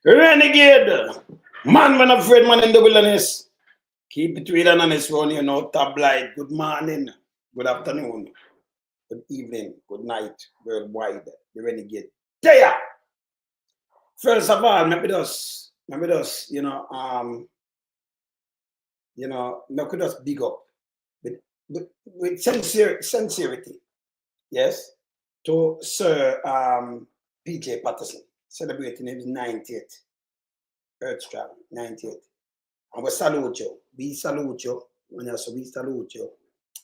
Renegade. Man, when afraid man in the wilderness. Keep it real and honest one, you know, tabloid. Good morning, good afternoon, good evening, good night, worldwide. The renegade. There. First of all, maybe just, you know, maybe just big up with sincerity, yes, to Sir PJ Patterson, celebrating his 90th Earth Strong, 90th. And we salute you. We salute you. When you say we salute you,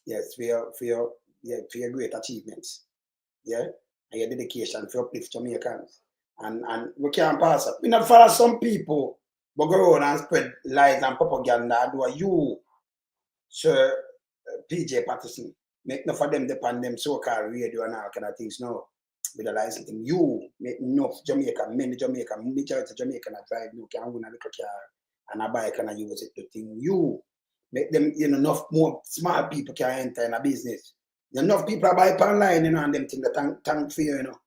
yes, for your great achievements. Yeah, and your dedication for uplift Jamaicans. And we can't pass up. We not follow some people but go around and spread lies and propaganda. Do you, Sir PJ Patterson, make enough of them depend them so-called radio and all kind of things now. With the licensing, you make enough Jamaican, many Jamaican, majority Jamaican that drive you can win a little car and a bike and use it to thing. You make them, you know, enough more small people can enter in a business. Enough people are buy online, you know, and them thing that thank for you, you know.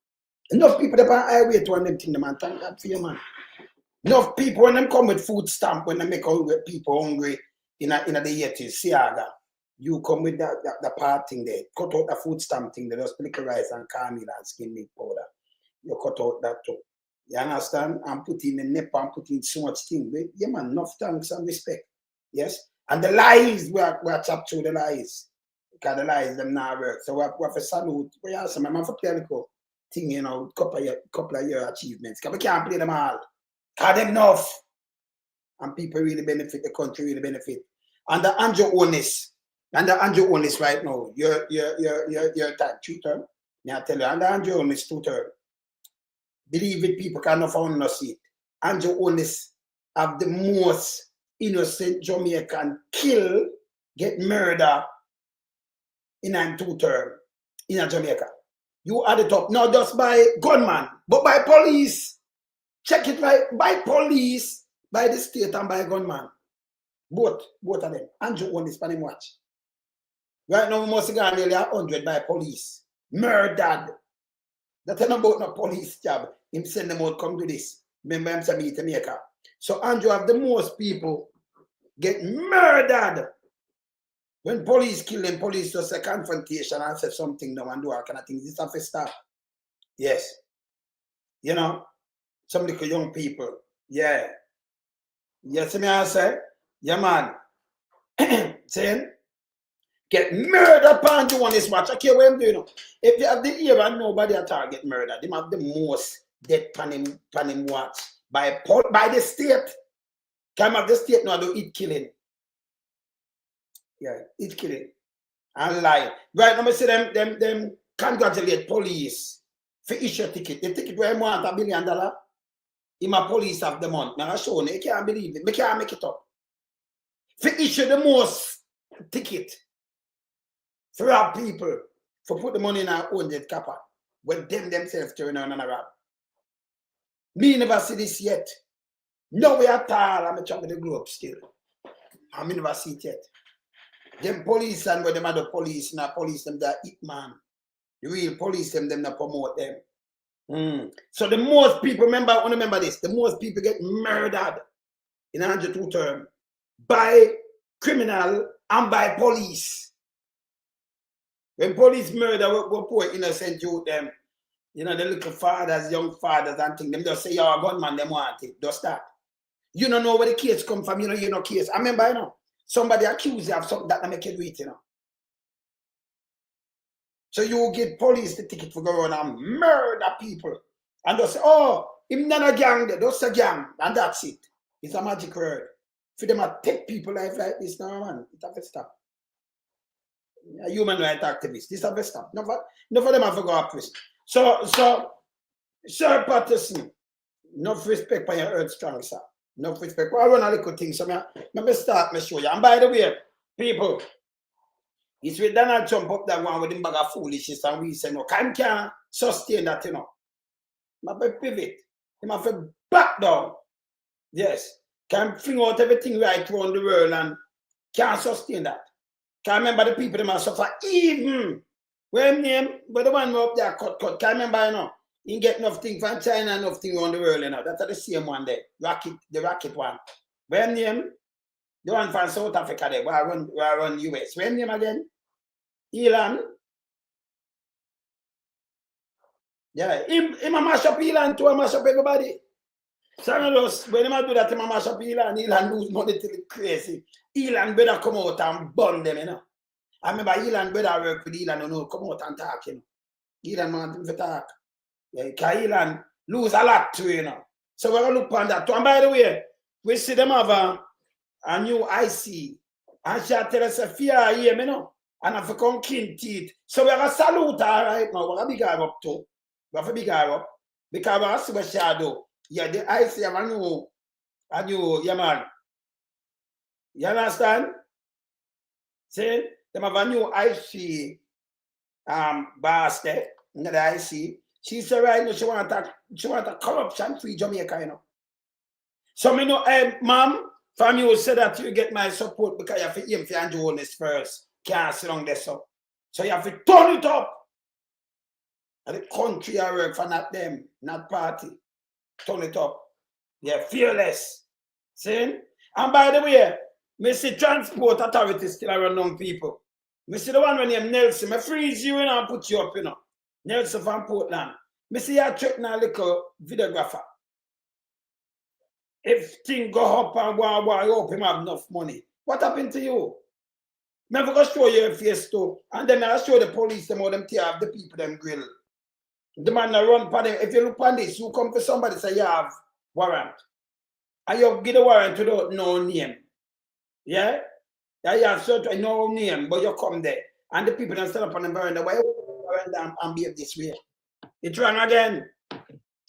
Enough people that on highway to and them thing them and thank God for you, man. Enough people when them come with food stamp when they make people hungry in the year to Siaga. You come with the part thing there, cut out the food stamp thing, they just liquor rice and caramel and skin milk powder. You cut out that too. You understand? And put in the nip and put in so much thing. Yeah, man, enough thanks and respect. Yes? And the lies, we are chopped through the lies. Because the lies, them not work. So we have to salute. We have some, I'm going to play a little thing, you know, couple of your achievements. Because we can't play them all. Because them enough. And people really benefit, the country really benefit. And the Andrew Onis. And the Andrew Onis right now, you're time, 3 term. May I tell you, and the Andrew Onis 2 term. Believe it, people cannot find no seat. Andrew Onis have the most innocent Jamaican kill, get murder in a 2 term in a Jamaica. You add it up, not just by gunman, but by police. Check it right, by police, by the state and by gunman. Both of them. Andrew Onis, for him watch. Right now, we must go nearly 100 by police. Murdered. That's not about no police job. Him send them out, come do this. Remember him say me Jamaica. So Andrew have the most people get murdered. When police kill them, police does a confrontation and say something now and do all kind of things. This have to stop. Yes. You know, some little young people. Yeah. Yes, me I say, yeah man. Saying get murdered upon the one is watch. I care what I'm doing. If you have the ear and nobody at all get murdered, they have the most death pan him watch by the state. Come of the state now do it killing. Yeah, it killing. And lie. Right now I see them congratulate police for issue ticket. The ticket where I want $1 billion. In my police of the month. Now I show you, you can't believe it. I can't make it up. For issue the most ticket. For rob people, for put the money in our own dead capper, when them themselves turn around and rob. Me never see this yet. No way at all. I'm trying to grow up still. I never see it yet. Them police and where them are the police, now police them that hit man. The real police them that promote them. So the most people, remember this, the most people get murdered in 102 term by criminal and by police. When police murder, we poor innocent youth, them, you know, the little fathers, young fathers, and things, them just say, you're a gunman, them want it. Just that. You don't know where the case come from, you know case. I remember, you know, somebody accused you of something that make you do it, you know. So you get police the ticket for go around and murder people. And just say, oh, him not a gang, just a gang, and that's it. It's a magic word. For them to take people life like this, no man, it have to stop. A human rights activist. This have to stop. No for them have to go up with. So, Sir Patterson, enough respect for your earth strong, sir. Enough respect. Well, I run a little thing, so let me start, me show you. And by the way, people, it's with Donald Trump up that one with him bag of foolishness and we say no, can't sustain that, you know. But pivot. He have to back down. Yes. Can fling out everything right around the world and can't sustain that. Can remember the people that must suffer even when the one up there cut. Can remember, you know, He get enough thing from China, enough thing around the world, you know. That's the same one there. The rocket one. When name? The one from South Africa there, where I run US. When name again? Elon. Yeah, him a mash up Elon too, a mash up everybody. Some of us, when him a do that, him a mash up Elon lose money till it's crazy. Elon better come out and burn them, you know. I remember Elon better work with Elon, you know, come out and talk, you know. Elon want him to talk. Yeah, because Elon lose a lot too, you know. So we're going to look on that too. And by the way, we see them have a new IC. And she tell us a fear here, you know. And if you come clean teeth. So we're going to salute her right now. We're going to big her up too. We're going to big her up. Because we're going to see what she do. Yeah, the IC have a new, yeah man. You understand? See? They have a new IC basket. Another IC. She said right now she want a corruption-free Jamaica, you know. So me know, ma'am, from you said that you get my support because you have to aim for and do this first. Can't sit down there so. So you have to turn it up. And the country I work for, not them, not party. Turn it up. Yeah, fearless. See? And by the way, me see transport authorities still around young people. Me see the one when named Nelson, me freeze you in and put you up, you know. Nelson from Portland. Me see you threaten a little videographer. If things go up and I hope him have enough money. What happened to you? Me go show you your face too. And then I show the police them how them tear have the people them grill. The man that run for them. If you look on this, you come for somebody say you have warrant. And you give the warrant without no name. Yeah? Yeah, you have search no name, but you come there. And the people that stand up on the veranda, why you veranda and behave this way? It's wrong again.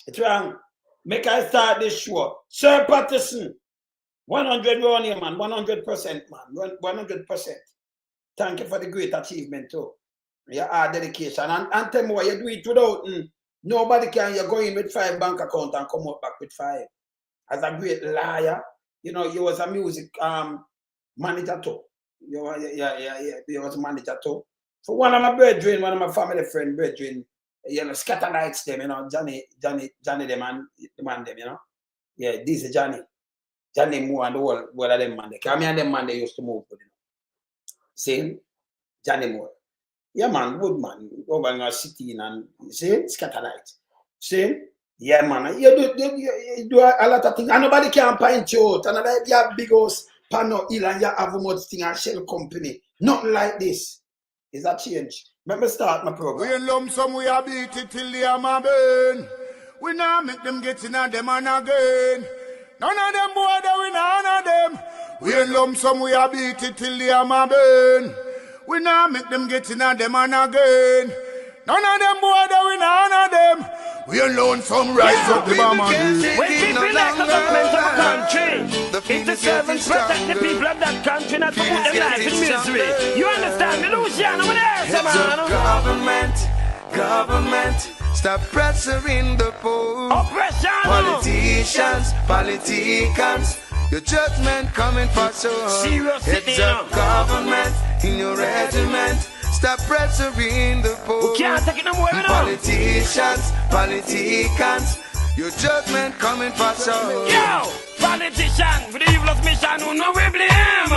It's wrong. Make I start this show. Sir Patterson, 100 round here, man. 100%, man. 100%. Thank you for the great achievement, too. Your hard dedication. And tell me why you do it without nobody can. You go in with 5 bank account and come out back with 5. As a great liar, you know, you was a music manager too. You was a manager too. For one of my brethren, one of my family friend brethren, you know, scatter lights them, you know, Johnny them and the man them, you know. Yeah, this is Johnny Moore and the whole of them man. Because me and them man they used to move with him. See? Johnny Moore. Yeah man, good man. Over in our city and see scatter lights. See? Yeah man. You do a lot of things. And nobody can point you out. And like you have big house, panel hill and you have a much thing and shell company. Nothing like this. Is that change? Let me start my program. We in lump sum, we a beat it till the hammer burn. We now make them get in and them and again. None of them boy that we none of them. We in lump sum, we a beat it till the hammer burn. We now make them get in and them and again. None of them boy that we none of them. We alone some rise up the bomb and when people like the government of a country, it's to serve and protect the people of that country, not to put their life in misery. You understand me, Luciano? What else, Government, stop pressuring the poor. Oppression. Politicians, your judgment coming for sure. Serious It's a government in your regiment. Stop pressuring the poor. We can't take it no more, you know. Politicians, your judgment coming for sure. Yo, politician with the evilest mission, who know we blame.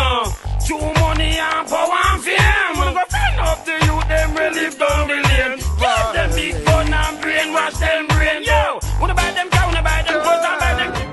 Too money and power and fame. We go find up the youth, them relieve down the lane. Give them big gun and brainwash them brain. Yo, wanna buy them cow, wanna buy them clothes and buy them.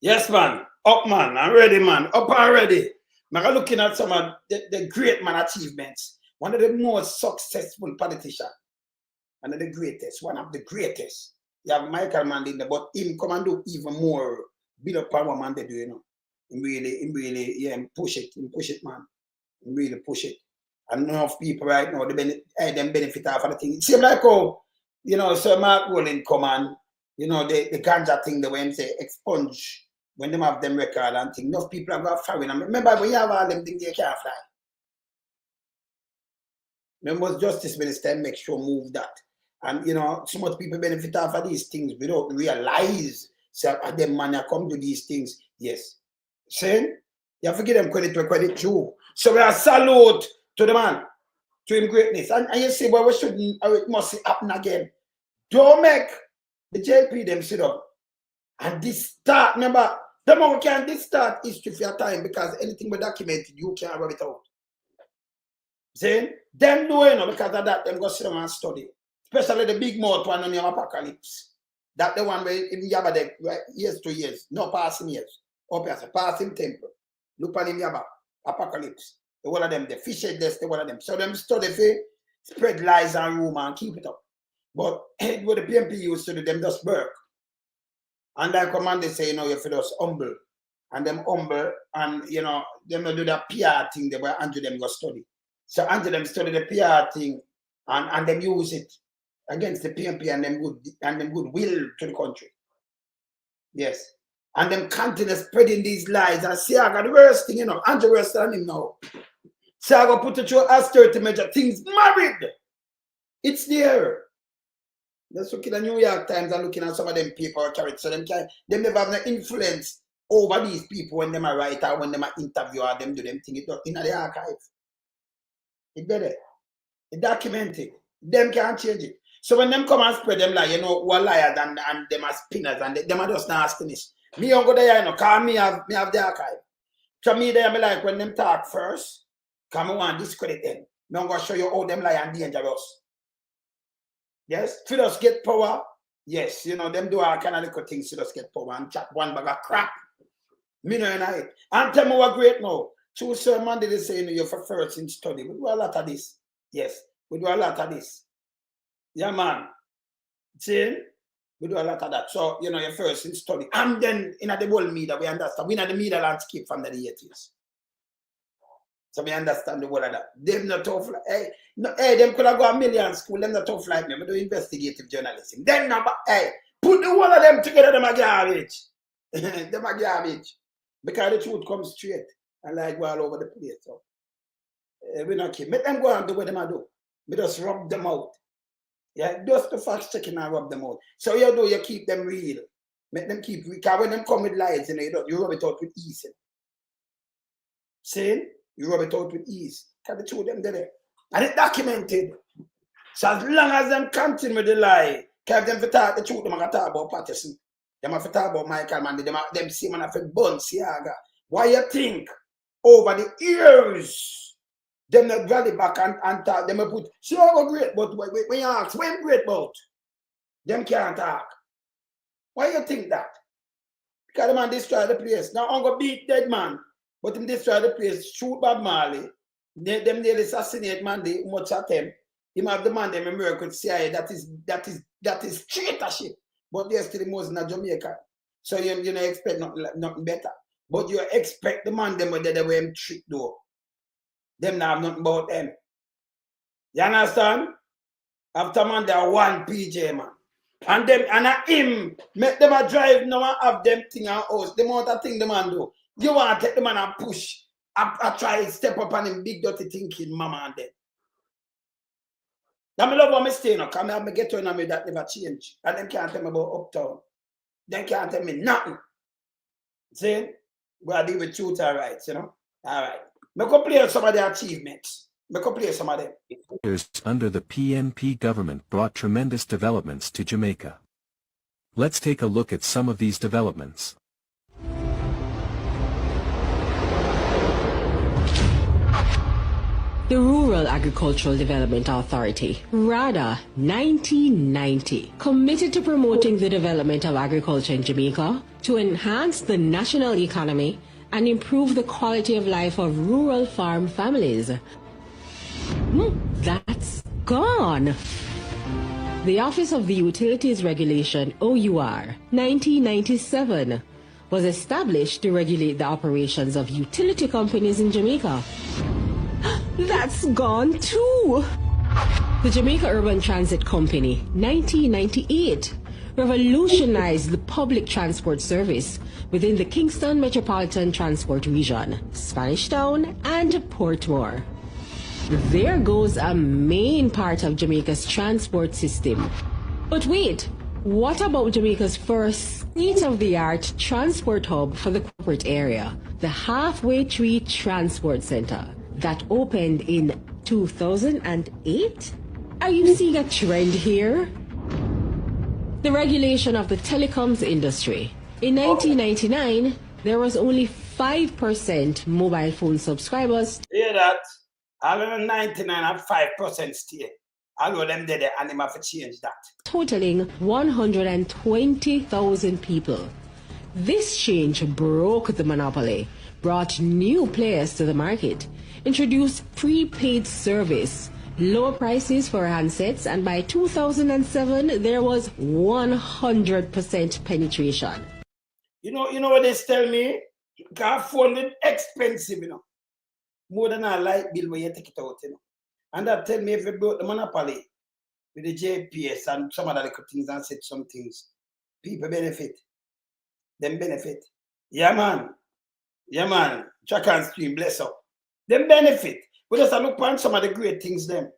Yes, man. Up, man. I'm ready, man. Up already. I'm looking at some of the great man achievements. One of the most successful politicians. One of the greatest. One of the greatest. You have Michael Mann in there, but him come and do even more. Build up power, man, they do, you know. Him really, yeah, push it, man. Him really push it. And enough people right now, they benefit off of the thing. It seems like, oh, you know, Sir Mark Rowling come and, you know, the ganja thing, the way him say, expunge, when them have them record and thing. Enough people have got foreign. Remember, when you have all them things, they can't fly. Remember, Justice Minister make sure move that. And, you know, so much people benefit off of these things without realize. So, them man come to these things. Yes. Saying, you have to give them credit where credit due. So, we are salute to the man, to him greatness. And you see, well, we shouldn't, or it must happen again. Don't make the JP them sit up. And this start, remember, the more we can this start history for your time because anything we documented, you can't rub it out. Saying, them do you know, because of that, them go sit down and study. Especially the big mouth one on your apocalypse. That the one where in Yaba there, right, years to years, no passing years. Or passing temple. Look on him Yaba, apocalypse. The one of them, the fish head desk, the one of them. So them study for spread lies and rumor and keep it up. But what the PMP used to do, them just work. And I command they say, you know, you feel just humble. And them humble and you know, them do that PR thing they were Andrew them go study. So Andrew them study the PR thing and them use it against the PMP and them good will to the country. Yes. And them continue spreading these lies and see I got the worst thing, you know, Andrew worse than him now. So I go put it through austerity measure, things married. It's there. Let's look at the New York Times and looking at some of them people carry. So them never have no influence over these people when them are write or when them are interview or them do them thing. It's in the archive. It's there. It's documented. Them can't change it. So when them come and spread them like, you know, who are liars and them are spinners and them are just not finished. Me don't go there, you know, because me have the archive. So me there, me like when them talk first, because I want to discredit them. I'm going to show you how them lie and dangerous. Yes, to us get power. Yes, you know, them do all kind of little things to us get power and chat one bag of crap. Me know it. And tell me what great now. True Sir Monday they say, you know, you're for first in study. We do a lot of this. Yes, we do a lot of this. Yeah, man. See? We do a lot of that. So, you know, you're first in study. And then in the world media, we understand. We know the media landscape from the 80s. So we understand the whole of that. Them not tough like, hey, them could have got a million school, them not tough like me. We do investigative journalism. Them number, hey, put the whole of them together, them are garbage. Them are garbage. Because the truth comes straight and like go all over the place. So we not keep. Make them go and do what them do. We just rub them out. Yeah, just the facts checking and rub them out. So you do, you keep them real. Make them keep real. Because when them come with lies, you know, you rub it out with ease. See? You rub it out with ease. Because the truth them there. And it's documented. So as long as them continue with the lie, because them for talk the truth, them are talk about Patterson. Them have to talk about Michael Mann. Them see man have to burn Siaga. Why you think over the years them not rally back and talk, them put Siaga great, but when you ask when great about, them can't talk. Why you think that? Because the man destroy the place. Now I'm gonna beat dead man, but him destroy the place, shoot Bob Marley, them nearly assassinate man, they much at them. Him have the man them American CIA, that is traitorship. But they're still the most in Jamaica. So you don't expect nothing better. But you expect the man them they were him trick though. Them not have nothing about them. You understand? After man they are one PJ man. And them and him make them a drive now and have them thing and house. The amount of thing the man do. You want to take the man and push. I try to step up on him big dirty thinking mama and them. Now, I love what I say now, because I get to know me that never change. And them can't tell me about Uptown. They can't tell me nothing. See? We are dealing with truth and rights, you know? All right. I can play some of the achievements. I can play some of them. Years under the PNP government brought tremendous developments to Jamaica. Let's take a look at some of these developments. The Rural Agricultural Development Authority, RADA 1990, committed to promoting the development of agriculture in Jamaica, to enhance the national economy and improve the quality of life of rural farm families. That's gone. The Office of the Utilities Regulation, OUR, 1997, was established to regulate the operations of utility companies in Jamaica. That's gone too. The Jamaica Urban Transit Company, 1998, revolutionized the public transport service within the Kingston Metropolitan Transport Region, Spanish Town, and Portmore. There goes a main part of Jamaica's transport system. But wait, what about Jamaica's first state-of-the-art transport hub for the corporate area, the Halfway Tree Transport Center, that opened in 2008? Are you seeing a trend here? The regulation of the telecoms industry. In 1999, there was only 5% mobile phone subscribers. Hear that? All of them 99 and 5% stay. All of them did it and they have to change that. Totaling 120,000 people. This change broke the monopoly, brought new players to the market, introduced prepaid service, lower prices for handsets, and by 2007, there was 100% penetration. You know what they tell me? Because phone is expensive, you know. More than a light bill when you take it out, you know. And that tell me if you broke the monopoly with the JPS and some other little things and said some things, people benefit. Them benefit. Yeah, man. Yeah, man. Track and stream, bless up. Them benefit. We just look upon some of the great things them.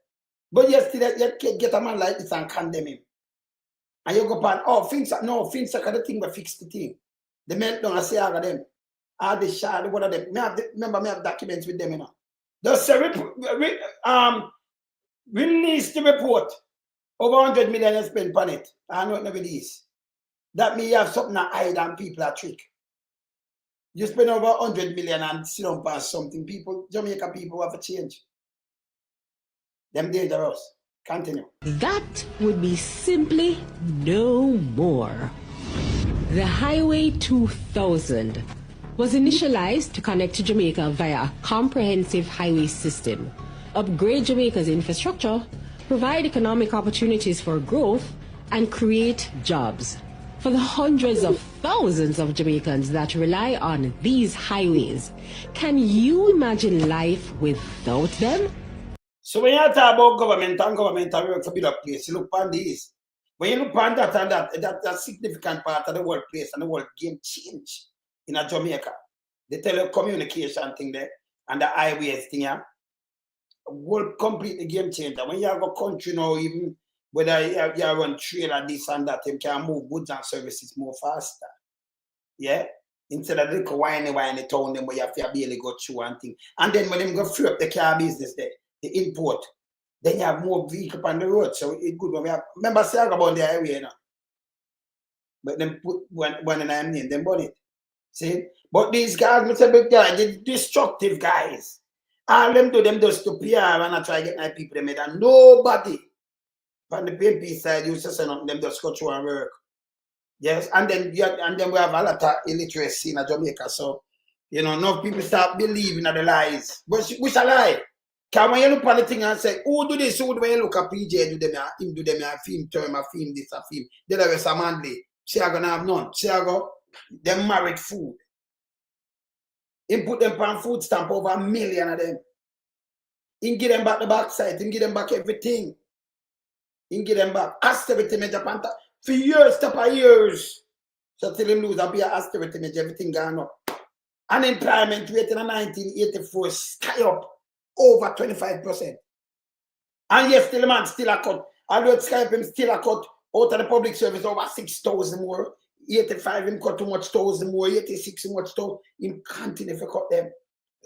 But yesterday, you get a man like this and condemn him. And you go upon, oh, Finsack, no, Finsack are the thing but fix the thing. The meltdown, I say all of them. All the shard, one of them. Remember, I have documents with them, you know. Just release the report. Over 100 million you spent on it. I know it never release. That means you have something to hide and people are trick. You spend over 100 million and sit down past something. People, Jamaica people have a change. Them dangerous. Continue. That would be simply no more. The Highway 2000 was initialized to connect to Jamaica via a comprehensive highway system, upgrade Jamaica's infrastructure, provide economic opportunities for growth, and create jobs. For the hundreds of thousands of Jamaicans that rely on these highways, can you imagine life without them? So when you talk about government and government work for build up place, you look on this. When you look on that and that's a significant part of the workplace and the world game change in a Jamaica. The telecommunication thing there and the highways thing here. World completely game changer. When you have a country now, even whether you run trailer, this and that, you can move goods and services more faster. Yeah? Instead of the whiny town them where you have to barely go through and thing. And then when them go free up the car business there, the import, then you have more vehicle on the road. So it's good when we have, remember say about the highway now. But them put one in their name, them burn it. See? But these guys, Mr. Big Guy, the destructive guys. All them do them just to PR and I try to get my people them made. And nobody from the PMP side used to say nothing, them just go through and work. Yes, and then we have a lot of illiteracy in Jamaica. So, you know, enough people start believing in the lies. But which a lie? Because when you look at the thing and say, who do this, who do when you look at PJ, do them, him do them, a film term, a film this, a film. Then there was a manly. She are gonna have none. She are go, them married food. He put them on food stamp over 1 million of them. He give them back the backside. He give them back everything. He give them back austerity measure for years, years. So till him lose a bit of austerity measure, everything gone up. Unemployment rate in 1984 sky up over 25%. And yes, still the man still a cut. Although Skype him still a cut out of the public service over 6,000 more. 85 him cut too much 1,000 more, 86 too much 1,000. Him continue to cut them.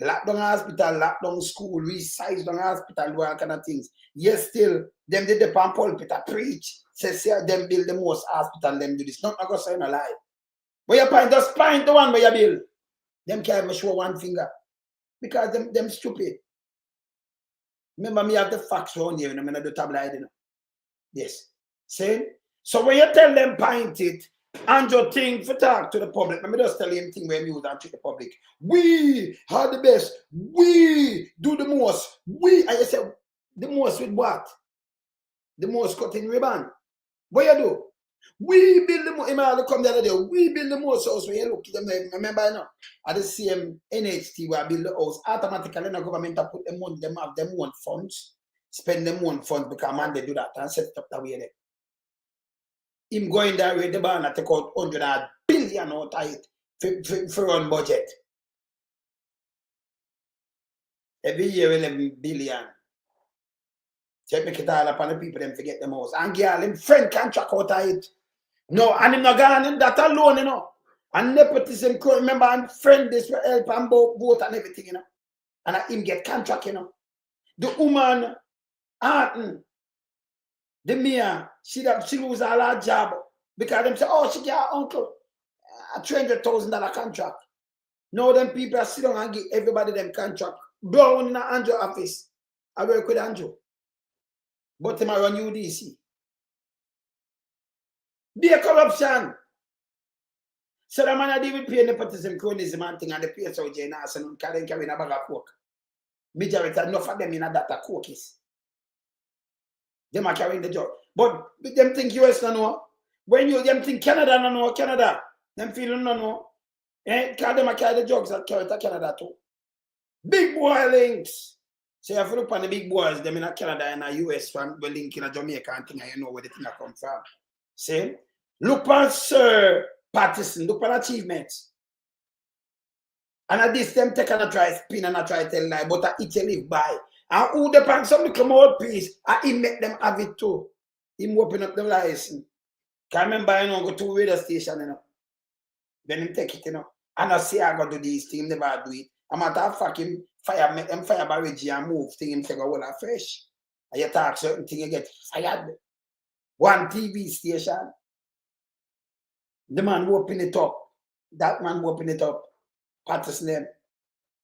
Lockdown hospital, lockdown school, resize down hospital, do all kind of things. Yes, still, them did the pan pulpit, I preach. Say, them build the most hospital, them do this. Not going to say no lie. Where you point, just point the one where you build. Them can't even show one finger. Because them stupid. Remember me have the facts around here when I'm in the tabloid, you know. Yes. See? So when you tell them point it, Andrew thing for talk to the public. Let me just tell him thing when you and treat the public. We are the best. We do the most. We, I said, the most with what? The most cutting ribbon. What you do? We build the most. I come the other day. We build the most house. When you look, remember I know. At the same NHT where I build the house, automatically the government put them on them have them own funds, spend them own funds because man they do that and set it up that way there. Him going that way, the bank take out 100 billion out of it for run budget. Every year 11 billion. Check make it all up on the people them forget them house. And girl, him friend contract out of it. No, and him not gone in that alone, you know. And nepotism, remember, and friend this will help and vote and everything, you know. And him get contract, you know. The woman, Anton, the mayor, she lose all her job because them say, oh, she get her uncle a $300,000 contract. Now them people are sit down and give everybody them contract. Brown in Andrew office. I work with Andrew. But him I run UDC. Be a corruption. So the man I deal with pay nepotism, cronyism and thing and the PSO J and carrying a bag of coke. Majority enough of them in a data cookies. Them are carrying the job. But them think US no know. When you them think Canada no know, Canada. Them feel no know. Because them are carry the drugs that carry to Canada too. Big boy links. So if you look on the big boys, them in Canada and the US from the link in Jamaica and thing, you know where the thing come from. See? Look on Sir Patterson, look on achievements. And at this them take and I try spin and I try tell lie, but I eat you live by. And who depends some little more piece, and he make them have it too. Him open up the license. Can remember, you know, go to radio station, you know. Then him take it, you know. And I say I go do this thing, never do it. I'm at a fucking fire, make them fire barrage and move thing, him take a whole of fresh. And you talk certain thing, you get fired. One TV station. The man open it up. That man open it up. Patterson name.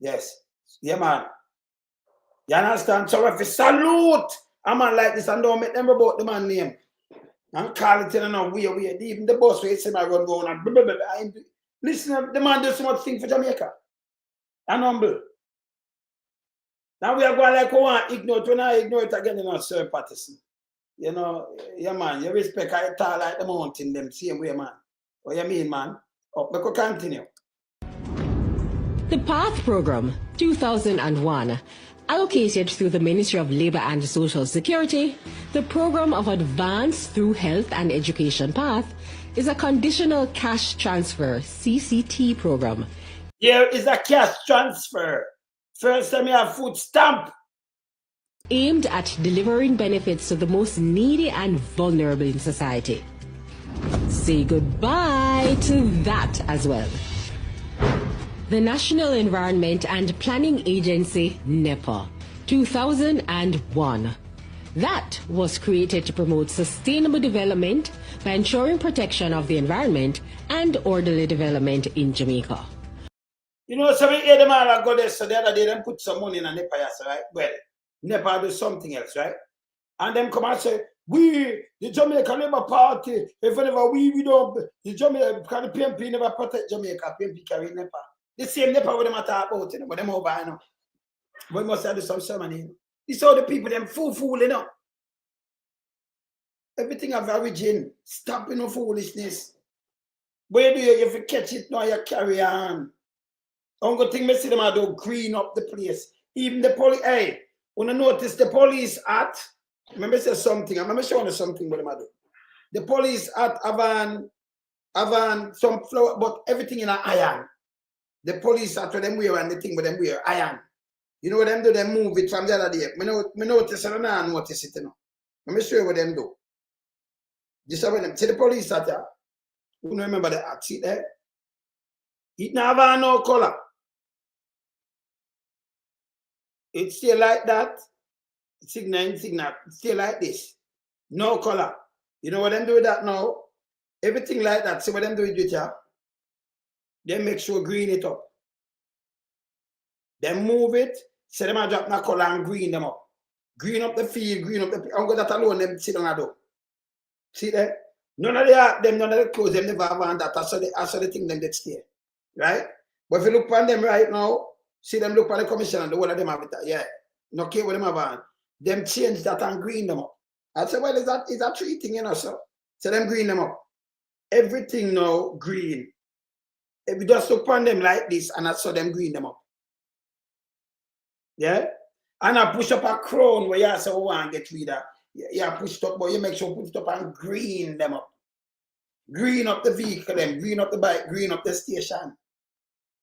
Yes. Yeah, man. You understand? So if you salute a man like this and don't make them about the man name and call it in a weird, even the boss way say my run going and blah, blah, blah, blah. Listen, the man does so much thing for Jamaica. And humble. Now we are going like one ignore it. When I ignore it again, you know, Sir Patterson. You know, yeah, man, you respect I tall like the mountain, them same way, man. What you mean, man? Oh, we could continue. The PATH program, 2001, allocated through the Ministry of Labour and Social Security, the Program of Advance Through Health and Education PATH is a conditional cash transfer CCT program. Here is a cash transfer. First time you have food stamp. Aimed at delivering benefits to the most needy and vulnerable in society. Say goodbye to that as well. The National Environment and Planning Agency, NEPA, 2001. That was created to promote sustainable development by ensuring protection of the environment and orderly development in Jamaica. You know, so we hear them all go there, so the other day them put some money in a NEPA, right? Well, NEPA do something else, right? And them come and say, we, the Jamaica Labour Party, if whenever we don't, the Jamaica, because the PMP never protect Jamaica, PMP carry NEPA. The same NEPA with them at talk about, you know, but them over, you know. But we must have do some ceremony, you know. This all the people, them fool, you know. Everything have origin. Stop, you know, foolishness. Where do you, if you catch it now, you carry on. Only thing me see them I do green up the place. Even the police, hey, when I notice the police at, remember say something, I remember showing you something what them I do. The police at Avan, some flower, but everything in an iron. The police at them wear and the thing with them wear iron. You know what them do? They move it from the other day. Me notice and I notice it, you know. Let me show you what them do. This is what them see the police at there. You don't remember the act, see there? It never have no color. It's still like that. Signal, still like this. No color. You know what them do with that now? Everything like that. See what them do with it here? They make sure green it up. They move it. So them drop the color and green them up. Green up the field, green up the... I'm going that alone, them sit on a door. See there? None of the clothes, them never have on that. I saw the thing them that stay. Right? But if you look on them right now, see them look on the commission and the whole of them have it. Yeah. No care what them have on. Them change that and green them up. I said, well, is that three thing, you know, so them green them up. Everything now green. If you just look on them like this and I saw them green them up. Yeah? And I push up a crown where you say, oh, I want to get rid of. You push it up, but you make sure you put it up and green them up. Green up the vehicle, them, green up the bike, green up the station.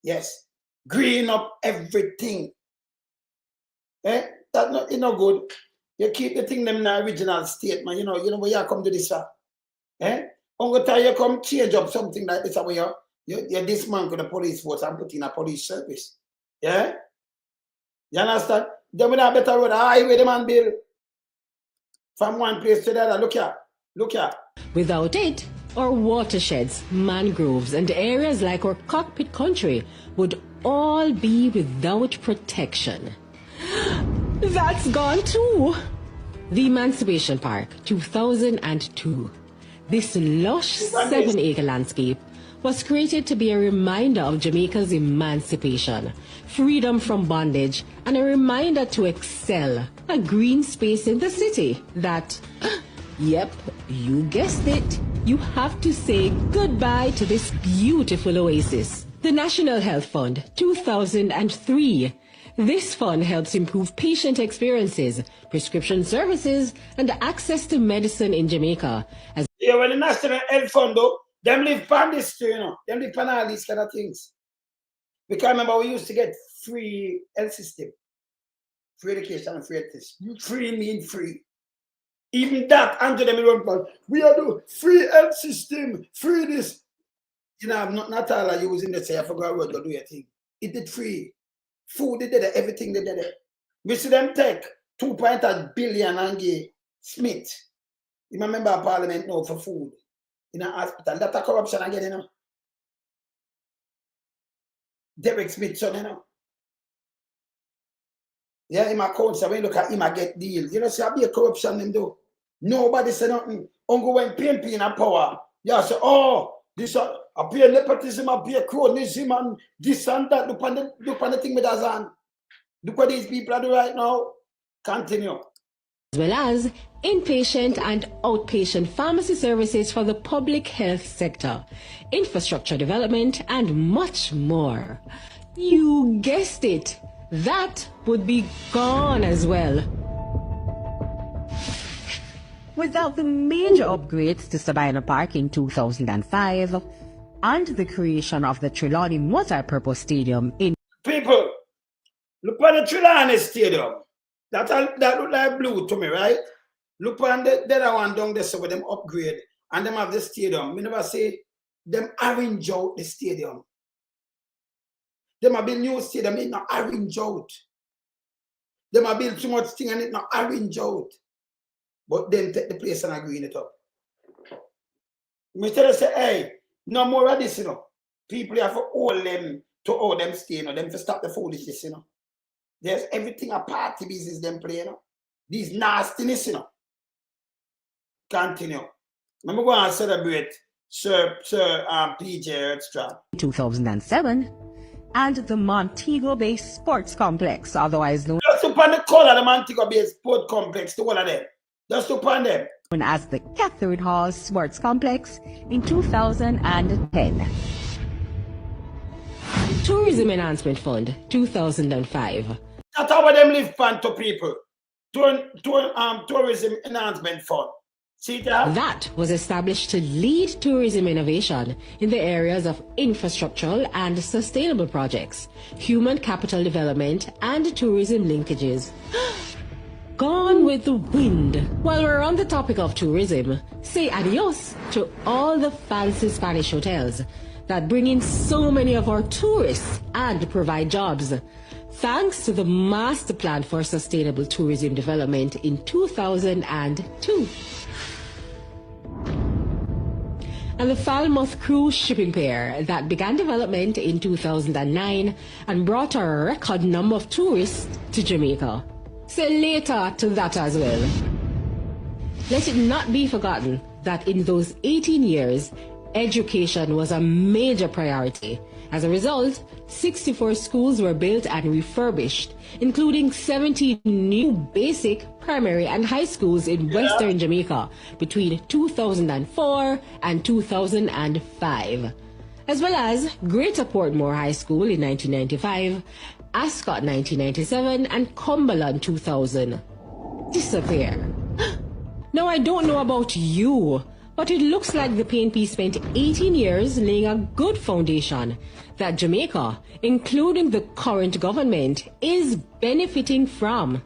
Yes. Green up everything. Eh? That's not, no good. You keep the thing them in the original state, man. You know where you come to this far. Eh? Uncle time you come change up something like this, where you dismantle the police force and put in a police service. Yeah? You understand? Then we have better road, highway the man build. From one place to the other. Look here. Without it, our watersheds, mangroves, and areas like our cockpit country would all be without protection. That's gone too. The Emancipation Park, 2002. This lush 7-acre landscape was created to be a reminder of Jamaica's emancipation, freedom from bondage, and a reminder to excel, a green space in the city that, yep, you guessed it, you have to say goodbye to this beautiful oasis. The National Health Fund, 2003. This fund helps improve patient experiences, prescription services, and access to medicine in Jamaica. Yeah, well, the National Health Fund, though, them live on this too, you know. Them live on all these kind of things. Because remember, we used to get free health system. Free education and free health system. Free mean free. Even that, under them, we are doing free health system, free this. You know, not all of you using the say, I forgot what to do your thing. It did free. Food, they did it, everything they did it. We see them take 2.8 billion and give Smith. You remember Parliament now for food in a hospital. That's a corruption again, you know. Derek Smith, son, you know. Yeah, him a council, when you look at him, I get deals. You know, see, I be a corruption them do. Nobody say nothing. Uncle when PNP in a power, you say, oh, this appear nepotism, appear cronism, and this and that. Look on the thing with us on. Look what these people are doing right now. Continue. As well as inpatient and outpatient pharmacy services for the public health sector, infrastructure development, and much more. You guessed it, that would be gone as well. Without the major upgrades to Sabina Park in 2005 and the creation of the Trelawney Multi-Purpose Stadium in... People, look at the Trelawney Stadium. That look like blue to me, right? Look on the other one down there, so with them upgrade and them have the stadium. We never say them arrange out the stadium. Them have build new stadium, it not arrange out. Them have build too much thing and it not arrange out. But then take the place and green it up. We tell us, say, hey, no more of this, you know. People have to hold them to all them stay, you know, them to stop the foolishness, you know. There's everything a party business them play, you know. These nastiness, you know. Continue. I'm going to celebrate Sir PJ Patterson. 2007, and the Montego Bay Sports Complex, otherwise known Just look on the color of the Montego Bay Sports Complex, to all of them. Just look on them. as the Catherine Hall Sports Complex in 2010. Tourism Enhancement Fund, 2005. That's how them live fund to people. Tourism Enhancement Fund. See that? That was established to lead tourism innovation in the areas of infrastructural and sustainable projects, human capital development, and tourism linkages. Gone with the wind. While we're on the topic of tourism, say adios to all the fancy Spanish hotels that bring in so many of our tourists and provide jobs. Thanks to the Master Plan for Sustainable Tourism Development in 2002. And the Falmouth Cruise Shipping Pier that began development in 2009 and brought a record number of tourists to Jamaica. Say later to that as well. Let it not be forgotten that in those 18 years, education was a major priority. As a result, 64 schools were built and refurbished, including 70 new basic, primary, and high schools in Western Jamaica between 2004 and 2005, as well as Greater Portmore High School in 1995, Ascot 1997, and Cumberland 2000. Disappear. Now, I don't know about you, but it looks like the PNP spent 18 years laying a good foundation that Jamaica, including the current government, is benefiting from.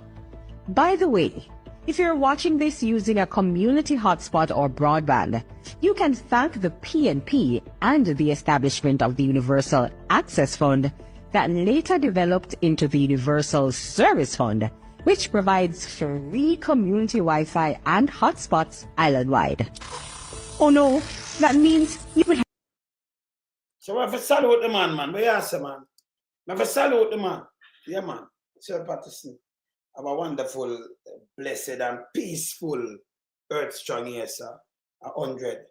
By the way, if you're watching this using a community hotspot or broadband, you can thank the PNP and the establishment of the Universal Access Fund that later developed into the Universal Service Fund, which provides free community Wi-Fi and hotspots island-wide. Oh no, that means you would have... So I have to salute the man. We ask the man. I have to salute the man. Yeah, man. Sir Patterson, have a wonderful, blessed, and peaceful earth strong year, sir. 100.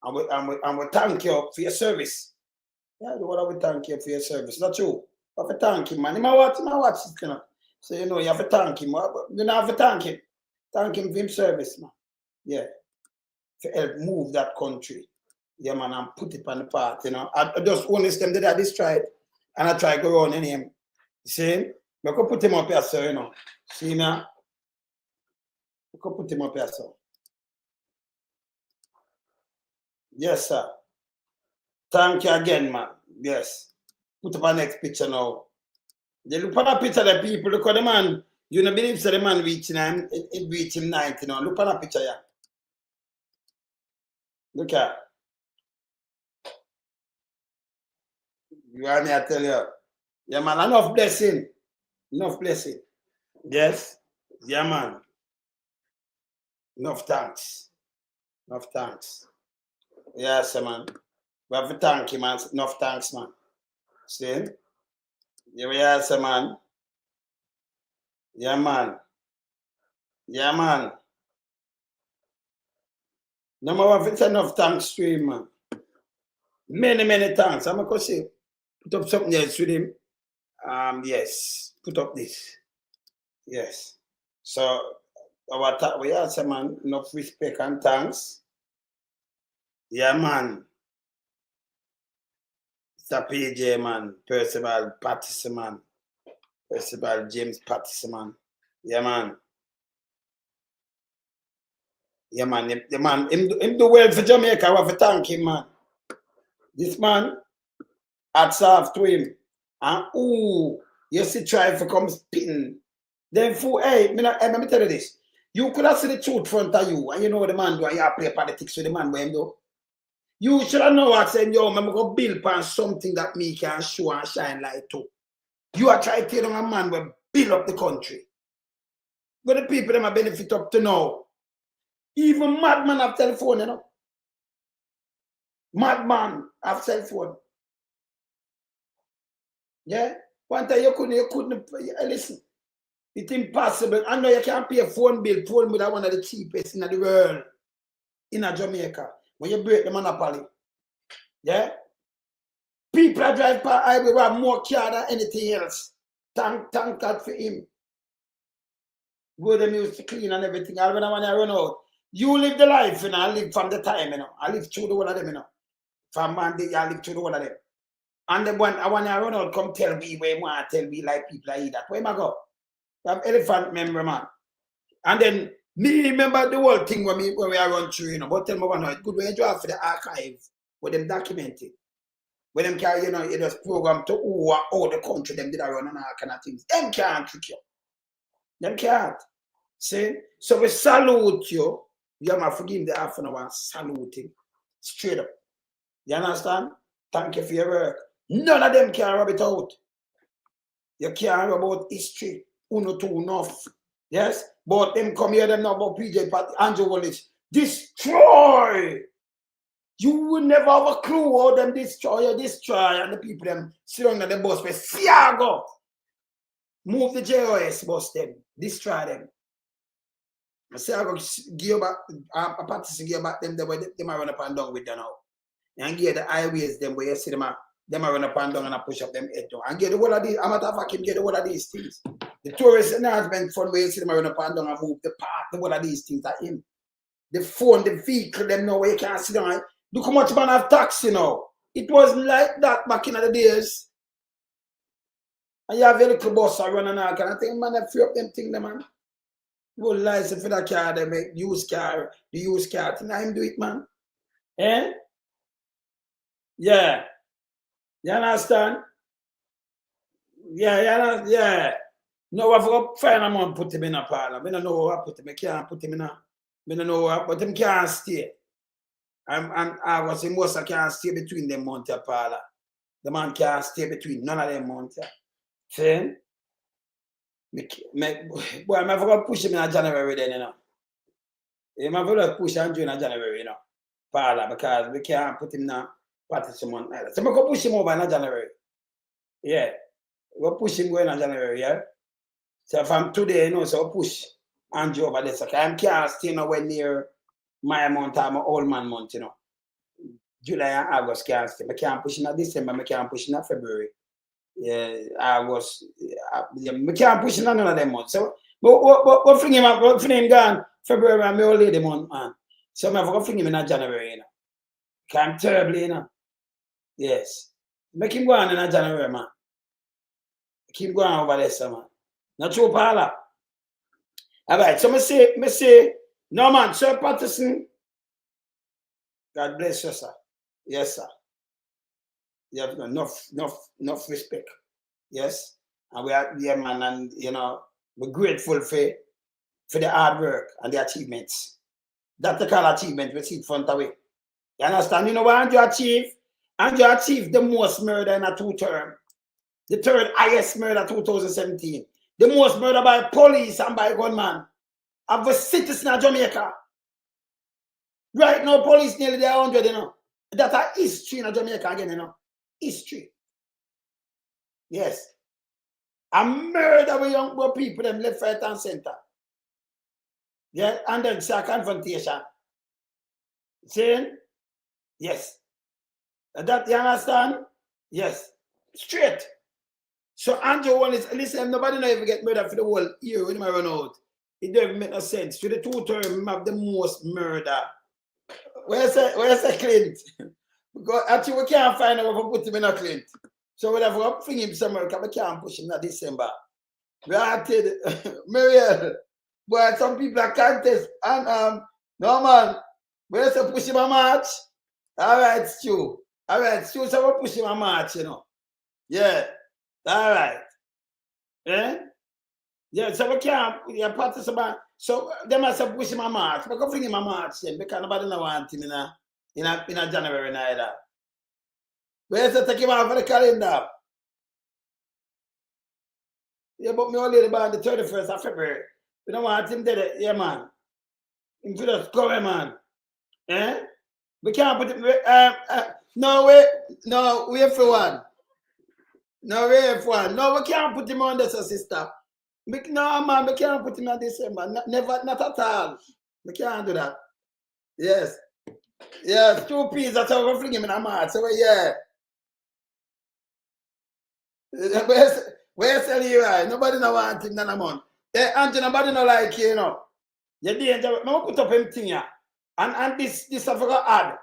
And we thank you for your service. Yeah, the word we thank you for your service. Not true. I have to thank him, man. He might watch it, you know. So, you know, you have to thank him. You don't have to thank him. Thank him for his service, man. Yeah. To help move that country. Yeah, man, and put it on the path, you know. I just only them that I destroyed, and I try to go around in him. You see him? I could put him up here, sir, you know. See now? I could put him up here, sir. Yes, sir. Thank you again, man. Yes. Put up our next picture now. They look at that picture, the people, look at the man. You don't believe so the man reaching him, it reach him 90 now. Look at that picture, yeah. Look at. You want me to tell you? Yeah, man, enough blessing. Enough blessing. Yes? Yeah, man. Enough thanks. Enough thanks. Yes, man. We have to thank you, man. Enough thanks, man. See? Yes, man. Yeah, man. Yeah, man. No more if it's enough thanks to him, man. Many thanks. I'm going to say, put up something else with him. Yes. Put up this. Yes. So, we answer, man, enough respect and thanks. Yeah, man. Mr. PJ, man. Percival Patterson, man. Percival James Patterson, man. Yeah, man. Yeah, man. Him do well for Jamaica. I have to thank him, man. This man, hats off to him. And you see, try to come spitting. Then, let me tell you this. You could have seen the truth front of you, and you know what the man do, and you play politics with the man where him do. You should have known what saying, yo, I'm going to build upon something that me can show and shine light to. You are trying to tell a man will build up the country. But the people them are benefit up to now. Even madman have telephone, you know. Madman have cell phone. Yeah? One time you couldn't listen. It's impossible. I know you can't pay a phone bill. Phone bill is one of the cheapest in the world. In Jamaica. When you break the monopoly. Yeah? People that drive per highway have more car than anything else. Thank God for him. Go them used to clean and everything. And when I run out, you live the life, you know. I live from the time, you know. I live through the whole of them, you know. From Monday, I live through the whole of them. And then when I run out, come tell me where you want to tell me like people I eat that. Where am I go? I'm elephant member, man. And then me remember the whole thing when we run through, you know. But tell me one night, good when you drive for the archive, where them documented. When them can, you know, it was programmed to all the country, them did run and all kind of things. Them can't trick you. Them can't. See? So we salute you. You have to forgive the half an hour saluting. Straight up. You understand? Thank you for your work. None of them can rub it out. You can't rub out history. Uno two enough. Yes? But them come here, them know about PJ Patterson, Andrew Wallace. Destroy! You will never have a clue how them destroy, and the people them sit on the bus with Siago. Move the JOS bus them. Destroy them. I say I go give back a Patterson give back them the way them run up and down with them now. And give the highways them where you see them run up and down and I push up them head down. And get the whole of these, I'm a fucking get the whole of these things. The tourist enhancement fund where you see them run up and down and move the park, the whole of these things are him. The phone, the vehicle, them know where you can't sit down. Look how much man have taxi now. It wasn't like that back in the days. And you have a little bus running and all kind of thing, man, they free up them things, man. You will license for that car, they make the used car thing. I him do it, man. Eh? Yeah. You understand? Yeah. No, I've got to find a man put him in a parlor. I don't know what I put him. I can't put him in a. I don't know what, but him can't stay. I was in most I can't stay between them months of parlor. The man can't stay between none of them months. See? Boy, I'm going to push him in January then, you know. I'm going to push him in January, you know. Parlor, because we can't put him in a Patterson month either. So I'm going to push him over in January. Yeah. We'll push him going in January, yeah. So from today, you know, so we'll push Andrew over there. So I can't stay nowhere near my month or my old man month, you know. July and August can't stay. I can't push in December, I can't push in February. Yeah, August. I can't push in none of them months. So, what fling him gone February and my old lady month, man. So I'm going to fling him in January, you know. I'm terribly, you know. Yes. Make him go on in January, man. Keep going over there, sir, man. Not true, Paula. All right, so me say, no, man, Sir Patterson, God bless you, sir. Yes, sir. You have enough respect. Yes. And we are there, man, and, you know, we're grateful for the hard work and the achievements. That's the kind of achievement we see in front of it. You understand? You know what Andrew achieved? Andrew achieved the most murder in a 2-term. The third highest murder 2017. The most murder by police and by gunman of a citizen of Jamaica. Right now, police nearly there 100, you know. That's a history in Jamaica again, you know. History. Yes. A murder with young people, them left, right, and center. Yeah, and then say a confrontation. Saying, yes. That you understand? Yes. Straight. So Andrew one is, listen, nobody never get murdered for the whole year when I run out. It doesn't make no sense. For the 2-term, have the most murder. Where's the Clint? Because actually we can't find out if we put him in a Clint. So we have to fling him somewhere because we can't push him in December. We are Mariel. Boy, some people are contest. And no man, we have to push him a March. Alright, Stu. Alright, Stu, so we push him a March, you know. Yeah. All right. Eh? Yeah, so we can't, yeah, participate. So they must have pushed him a March. We can bring him a March then because nobody no want him in a January neither. Where's the take him out for the calendar? Yeah, but me only about the 31st of February. We don't want him there. Yeah, man. Him for just come, man. Eh? We can't put him, no, wait for one. No, wait for one. No, we can't put him on this, sister. No, man, we can't put him in December. Never, not at all. We can't do that. Yes. Yes, 2 pieces. That's how we fling him in a March. So, yeah. Where's Eli? Nobody no want him in a month. Hey, Andrew, nobody no like you, you know. You're danger. I'm going to put up him thing here. And this I forgot add.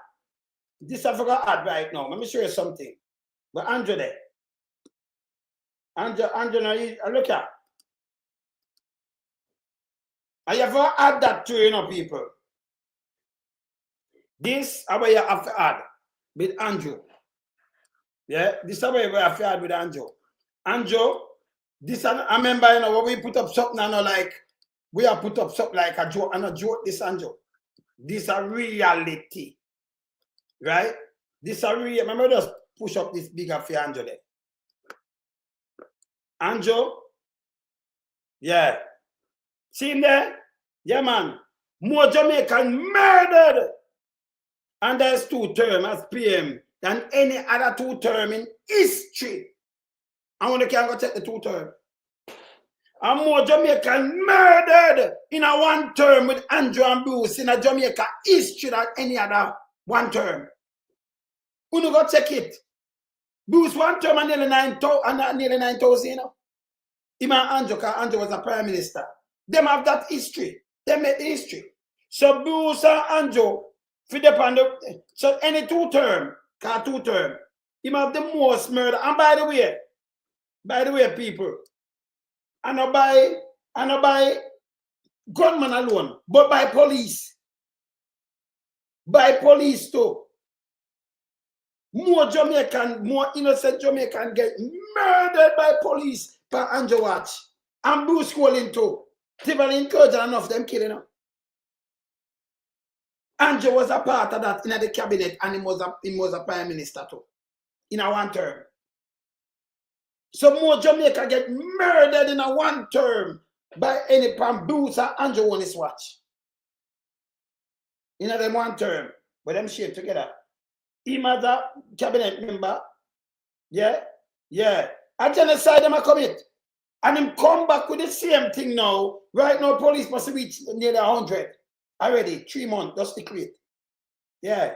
This I forgot add right now. Let me show you something. But Andrew there. Andrew, now look at. I have to add that to you know, people. This is what you have to add with Andrew. Yeah, this is what you have to add with Andrew. Andrew, this I remember, you know, when we put up something, I know, like, we have put up something like a joke, and a joke, this Andrew. This is a reality. Right? This is a real, remember, just push up this bigger for Andrew there. Andrew? Yeah. See him there? Yeah, man. More Jamaican murdered. And there's 2 terms as PM than any other 2 term in history. I want to can go take the 2 term. And more Jamaican murdered in a one term with Andrew and Bruce in a Jamaica history than any other one term. Who go check it? Bruce one term and nearly 9,000, you know. Him and Andrew, because Andrew was a prime minister. Them have that history. They make the history. So Bruce and Andrew, for the so any two term, him have the most murder. And by the way, people, I not by gunman alone, but by police. By police too. More innocent Jamaican get murdered by police per Andrew Watch. And Bruce Colin too. Tivoli encouraged enough of them killing him. Andrew was a part of that in the cabinet, and he was a prime minister too. In a one term. So more Jamaica get murdered in a one term by any Bruce and Andrew on his watch. In a them one term. But them share together. Him as a cabinet member. Yeah. A genocide them a commit. And him come back with the same thing now. Right now, police must reach nearly 100. Already, 3 months, just decree. Yeah.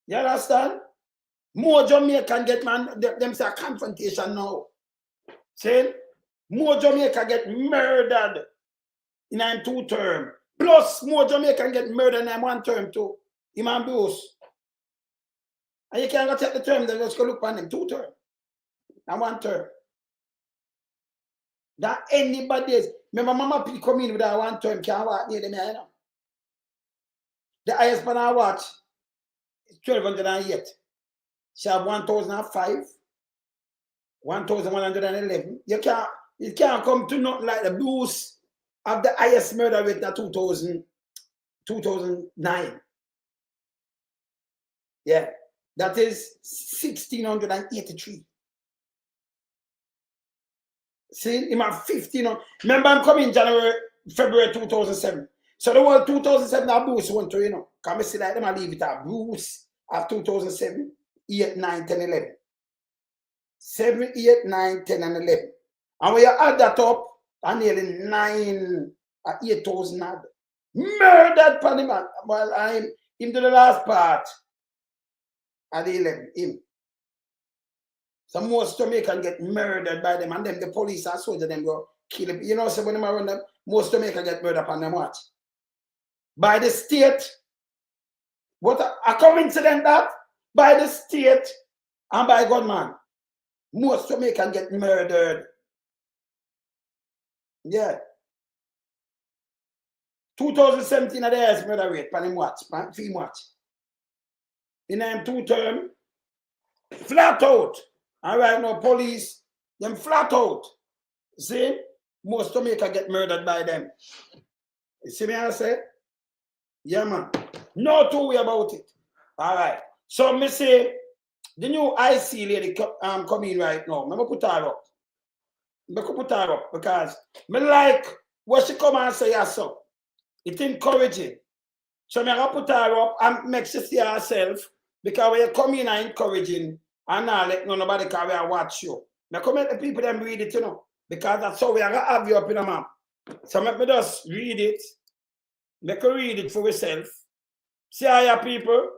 You understand? More Jamaican get them say a confrontation now. See? More Jamaican get murdered in a 2 term. Plus, more Jamaican get murdered in a 1 term too. Him and Bruce. And you can't go take the term, then just go look on them 2 term. And 1 term. That anybody is. Remember, Mama P come in with that 1 term, can't walk near them, you know. The highest one I watch is 1,208. She have 1,005, 1,111. You can't come to nothing like the Bruce of the highest murder rate in 2009. Yeah, that is 1,683. See, him have 15. Remember, I'm coming February 2007. So the whole 2007, that Bruce went to, you know. Come and see like them, I leave it at Bruce of 2007, 8, 9, 10, 11. 7, 8, 9, 10, and 11. And when you add that up, I nearly 8,000 murdered Panama. Well, I'm into the last part at the 11, him. So most Jamaican get murdered by them, and then the police and soldiers them go kill them. You know, so when they run them, most Jamaican get murdered upon them watch. By the state, what a coincidence that? By the state and by gunman. Most Jamaican get murdered. Yeah. 2017 at the highest murder rate, pan him watch, pan film watch. In them 2 term, flat out. And right now, police, them flat out. See? Most Jamaica get murdered by them. You see me I say? Yeah, man. No two way about it. All right. So, me say, the new IC lady coming right now. I'm going to put her up. Because me like what she come and say, yes, so. It's encouraging. So, I'm going to put her up and make she see herself. Because when you come in and encouraging, and now let nobody come and watch you. Now, come let the people them read it, you know. Because that's how we are going to have you up in a map. So, let me just read it. Make her read it for yourself. See how your people.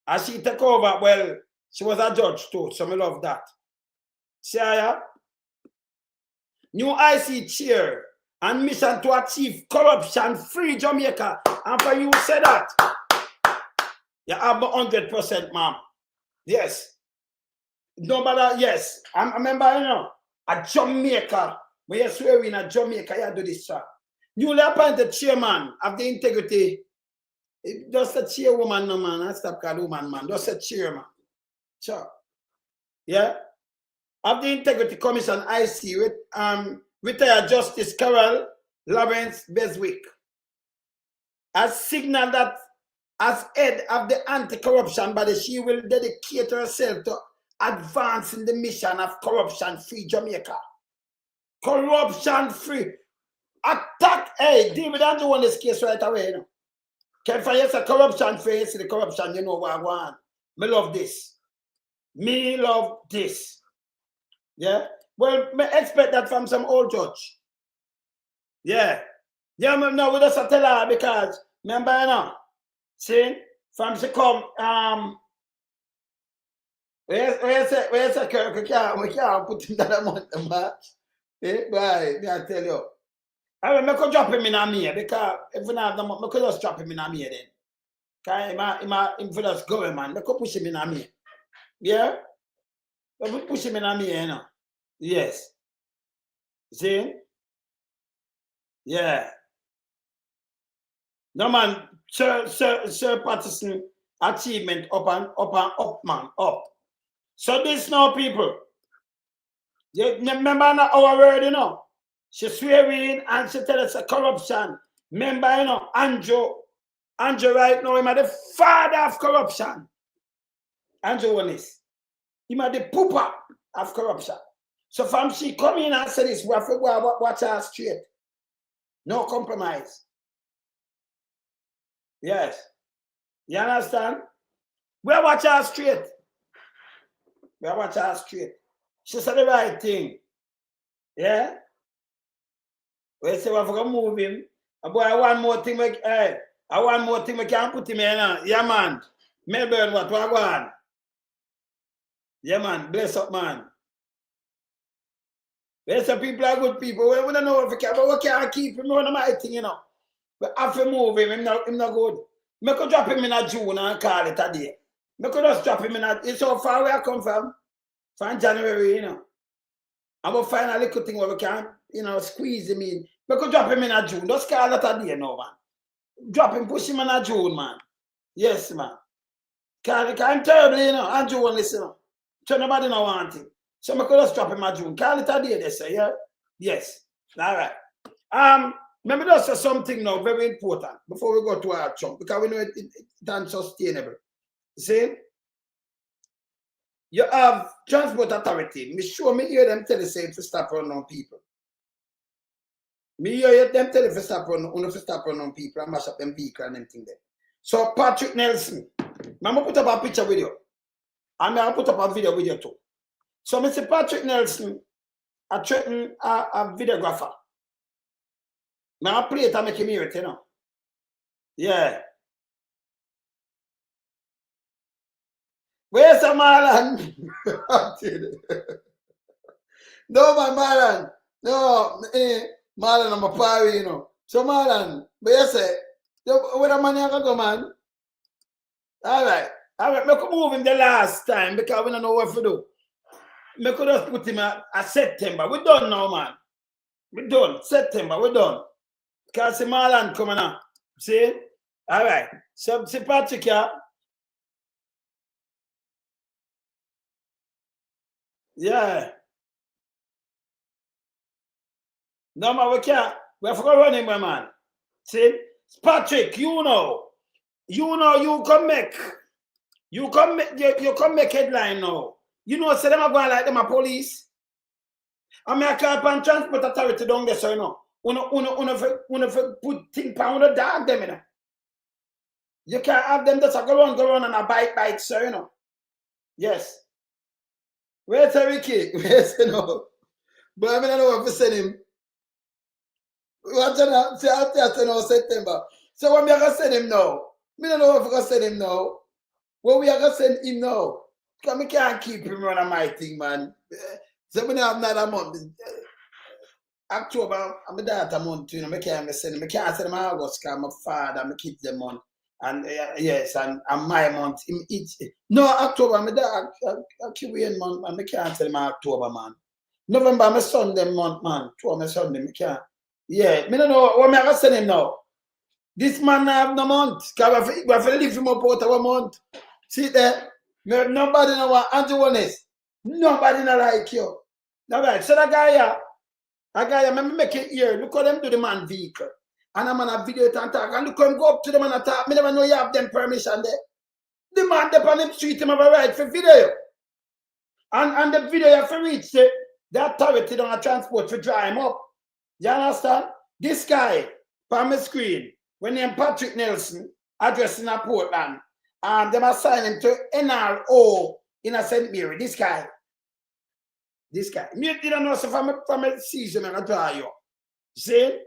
As she take over, well, she was a judge too, so I love that. See how new IC chair and mission to achieve corruption-free Jamaica. And for you say that, you have 100%, ma'am. Yes. No matter, yes. I remember, you know, a Jamaica, when you swear in a Jamaica, you do this, sir. Newly appointed chairman of the integrity. Just a chairwoman, no man. I stop calling woman, man. Just a chairman. Sure. Yeah. Of the Integrity Commission, IC, with retired Justice Carol Lawrence Beswick, has signaled that as head of the anti-corruption body, she will dedicate herself to advancing the mission of corruption-free Jamaica. Corruption-free. Attack, hey, David Andrew won this case right away, you know. Can for yes, a corruption face, the corruption, you know what I want. Me love this. Me love this. Yeah? Well, me expect that from some old judge. Yeah. Yeah, no, we just tell her because remember now. See, from she come, where's we can't put him that amount of match. Eh, boy, me I tell you. I mean, I could drop him in a me because if we not have the money, I could just drop him in a me then. Because if we just go, man, I could push him in a me. Yeah? I could push him in a me, you know. Yes. See? Yeah. No, man, Sir Patterson achievement up and up, man, up. So this now, people. You remember our word, you know? She swear in and she tell us a corruption. Remember, you know, Andrew right now, he's the father of corruption. Andrew Wallace. He's the pooper of corruption. So from she come in and say this, we have to go watch her straight. No compromise. Yes. You understand? We watch her straight. We watch her straight. She said the right thing. Yeah? We say we have to move him. Boy, I want more thing we can put him in. Yeah, man. Melbourne, what I want. Yeah, man. Bless up, man. There's some people are good people. We don't know if we can, but we can't keep him on my thing, you know. But after move him, him not good. I could drop him in a June and call it a day. I could just drop him in a, it's so far where I come from January, you know. And we'll find a little thing where we can, you know, squeeze him in. We could drop him in a June. Just call it a day now, man. Drop him, push him in a June, man. Yes, man. Because I'm terrible, you know. And June, listen. So nobody no want him. So I could just drop him a June. Call it a day, they say, yeah? Yes. All right. Let me just say something now, very important, before we go to our chunk, because we know it's unsustainable. See? You have transport authority. Me hear them tell you say to stop running on people. Me hear them tell you to stop running on people and mash up them vehicle and them thing there. So Patrick Nelson, I'm gonna put up a picture with you. And I'm gonna put up a video with you too. So Mr. Patrick Nelson, I threaten a videographer. I play it and make him hear it, you know. Yeah. Where's the Marlon? No, my Marlon. No, Marlon, I'm a party, you know. So Marlon, but you say, where the money I go, man? All right. I could move him the last time because we don't know what to do. I could just put him at September. We're done now, man. We're done. September, we're done. Because the Marlon coming up. See? All right. So, see Patrick, yeah? Yeah. No, man, we can't. We have to go run him, my man. See? Patrick, you come make headline now. You know, say them are going like them a police. I mean, I can't pan transport authority down there, so you know. Una put thing pound the dog them, you know. You can't have them just go on and a bike, so you know. Yes. Where's Ricky? Where's you know? But I mean, I don't know if we send him. What's that? Say after now September. So when we are gonna send him now? I don't know if we're gonna send him now. Well, we are gonna send him now. Because we can't keep him running my thing, man. So we have another month. October, I'm a daughter month, you know, I can't send him. I can't send him August because my father, my kids them month. And yes, and my month. No, October, I'm a daughter, Cuban month, and I can't send him October, man. November, my son them month, man. Two my son them, I can't. Yeah, I don't know what I'm gonna send him now. This man have no month. Because we have to leave him up out of a month. See there? Nobody know what Andrew Honest. Nobody know like you. All right, so that guy, I'm make it here. Look how them do the man vehicle. And I'm gonna video it and talk. And look how him go up to them and talk. Me never know you have them permission there. The man up on him street, him have a right for video. And the video you have to reach the authority on a transport to dry him up. You understand? This guy, on my screen, when named Patrick Nelson, addressing a Portland, and them assign him to NRO in a St. Mary. This guy. This guy. Me didn't know so from a season and I draw you. See?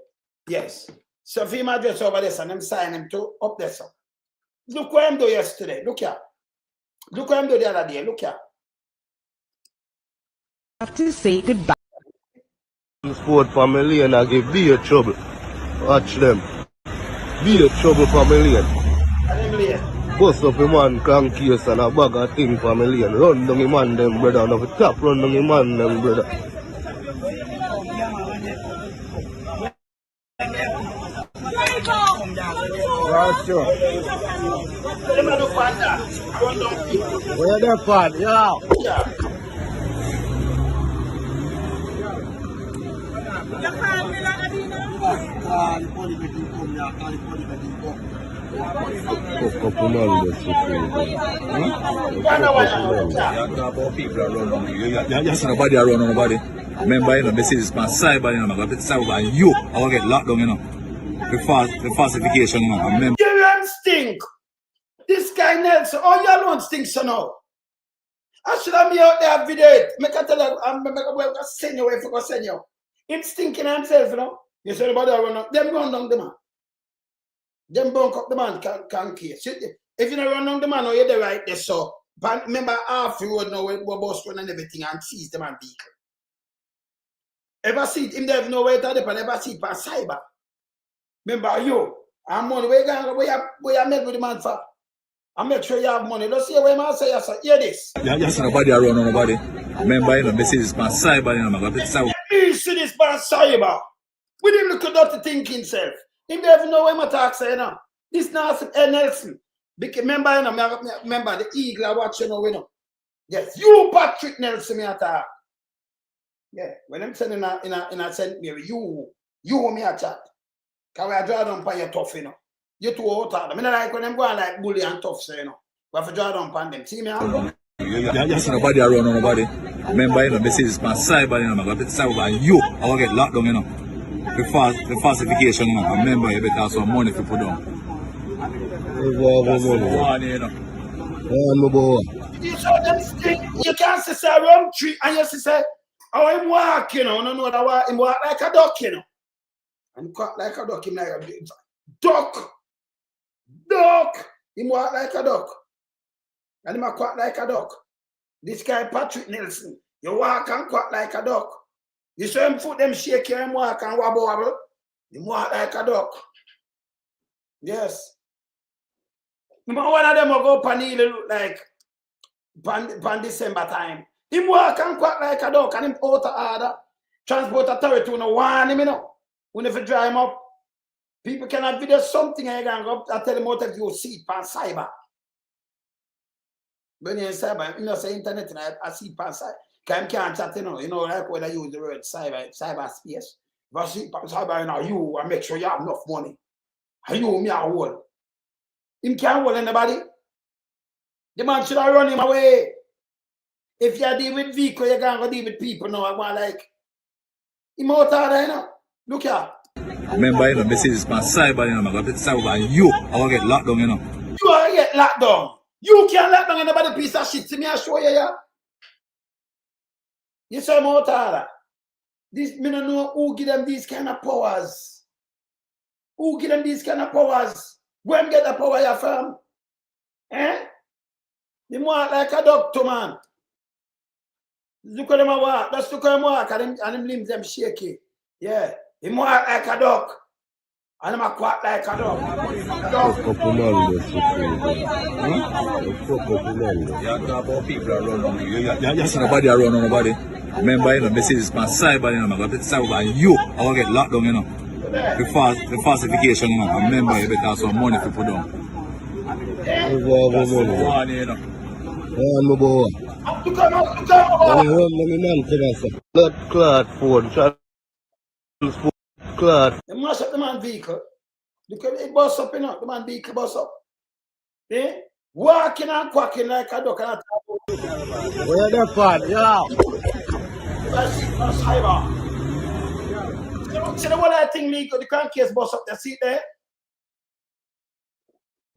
Yes. So if him address over this and I'm sign him to up there. So. Look what I'm doing yesterday. Look here. Look what I'm doing the other day. Look here. Have to say goodbye. Sport family and I give be a trouble. Watch them. Be a trouble family. Bust up a man crank case and a bag of thing family and run down the man them brother and if top run down the man them brother. That's sure. Where that part? Yeah. You see nobody around nobody. Remember, you know, this is my cyber, you know, I'm going to cyber and you, I will get locked down, you know. The falsification, you know. Remember. You don't stink. This guy Nelson, oh, you don't stink, so now. I should have me out there video it. Make a tell you, I'm going to send you away for send you. Him stinking himself, you know. You say nobody run up. Them run down the man. Them bunk up the man can case. If you don't run down the man, or you're the right there, so. But remember, half the road now, we bus run and everything and seize the man vehicle. Ever see it? Him there have no way to depend. Ever see it by cyber. Remember, you, and money, where you met with the man for? I make sure you have money. Let's see where man say, yes, hear this. You see nobody around nobody. Remember, you know, this is my cyber, you know, I'm going to cyber. You see this by cyber. We didn't look at the thinking self. Him there have no way my talk say, you know. This not Nelson. Because remember, you know, remember the eagle I watch, you know. Yes, you Patrick Nelson, me attack. Yeah, when I'm saying in a St. Mary, you me a chat. Because I draw down on your tough, you know. You too out of them. I don't like when them go on like bully and tough, so, you know. We have to draw down on them. See me? You see nobody around nobody. Remember, you know, this is my cyber, you know, I'm going to cyber and you, I will get locked down, you know. The falsification, you know. Remember, you better have some money to put down. You saw them stick. You can't say a rum tree and you say, oh, I'm walking, you know. No, that him walk like a duck, you know. And quack like a duck, him like a duck. Him walk like a duck. And him a quack like a duck. This guy Patrick Nelson, you walk and quack like a duck. You saw him foot them shake him walk and wobble. Him walk like a duck. Yes. One of them will go pan look like pan December time. Him walk and quack like a duck and him out of order. Transport authority will not want him, you know. When if you drive him up, people cannot video something and you can go up and tell them out if you see it pan cyber. When you're in cyber, you know, say internet and I see it pan cyber. Because can't chat, you know, like when I use the word cyberspace. If I see it pan cyber, you know, you and make sure you have enough money. And you me a hold. Him can't hold anybody. The man should have run him away. If you deal with vehicle, you can't go deal with people now. I want like him out there, you know. Look here. Remember, you know, this is my cyber, you know, I'm going to cyber and you, I will get locked down, you know. You are get locked down. You can't lock down anybody piece of shit. See me, I show you, yeah. You saw him out there. This me don't know who give them these kind of powers. Who give them these kind of powers? Go and get the power you from. Eh? They walk like a doctor, man. Look at them walk. Just look at them walk and them limbs them shaky. Yeah. They walk like a duck. And them a quack like a duck. You see nobody around nobody. Remember, you know, this is my cyber, you know, I'm going to cyber and you, I will get locked down, you know. The falsification, you know. Remember, you better have some money to put down. Blood clot phone, transport clot. They mash up the man vehicle. Look at it bust up, you know. The man vehicle bust up. Eh? Walking and quacking like a duck and a tap. Where that part? Yeah. See the one I think me the crank case bust up there. See it there?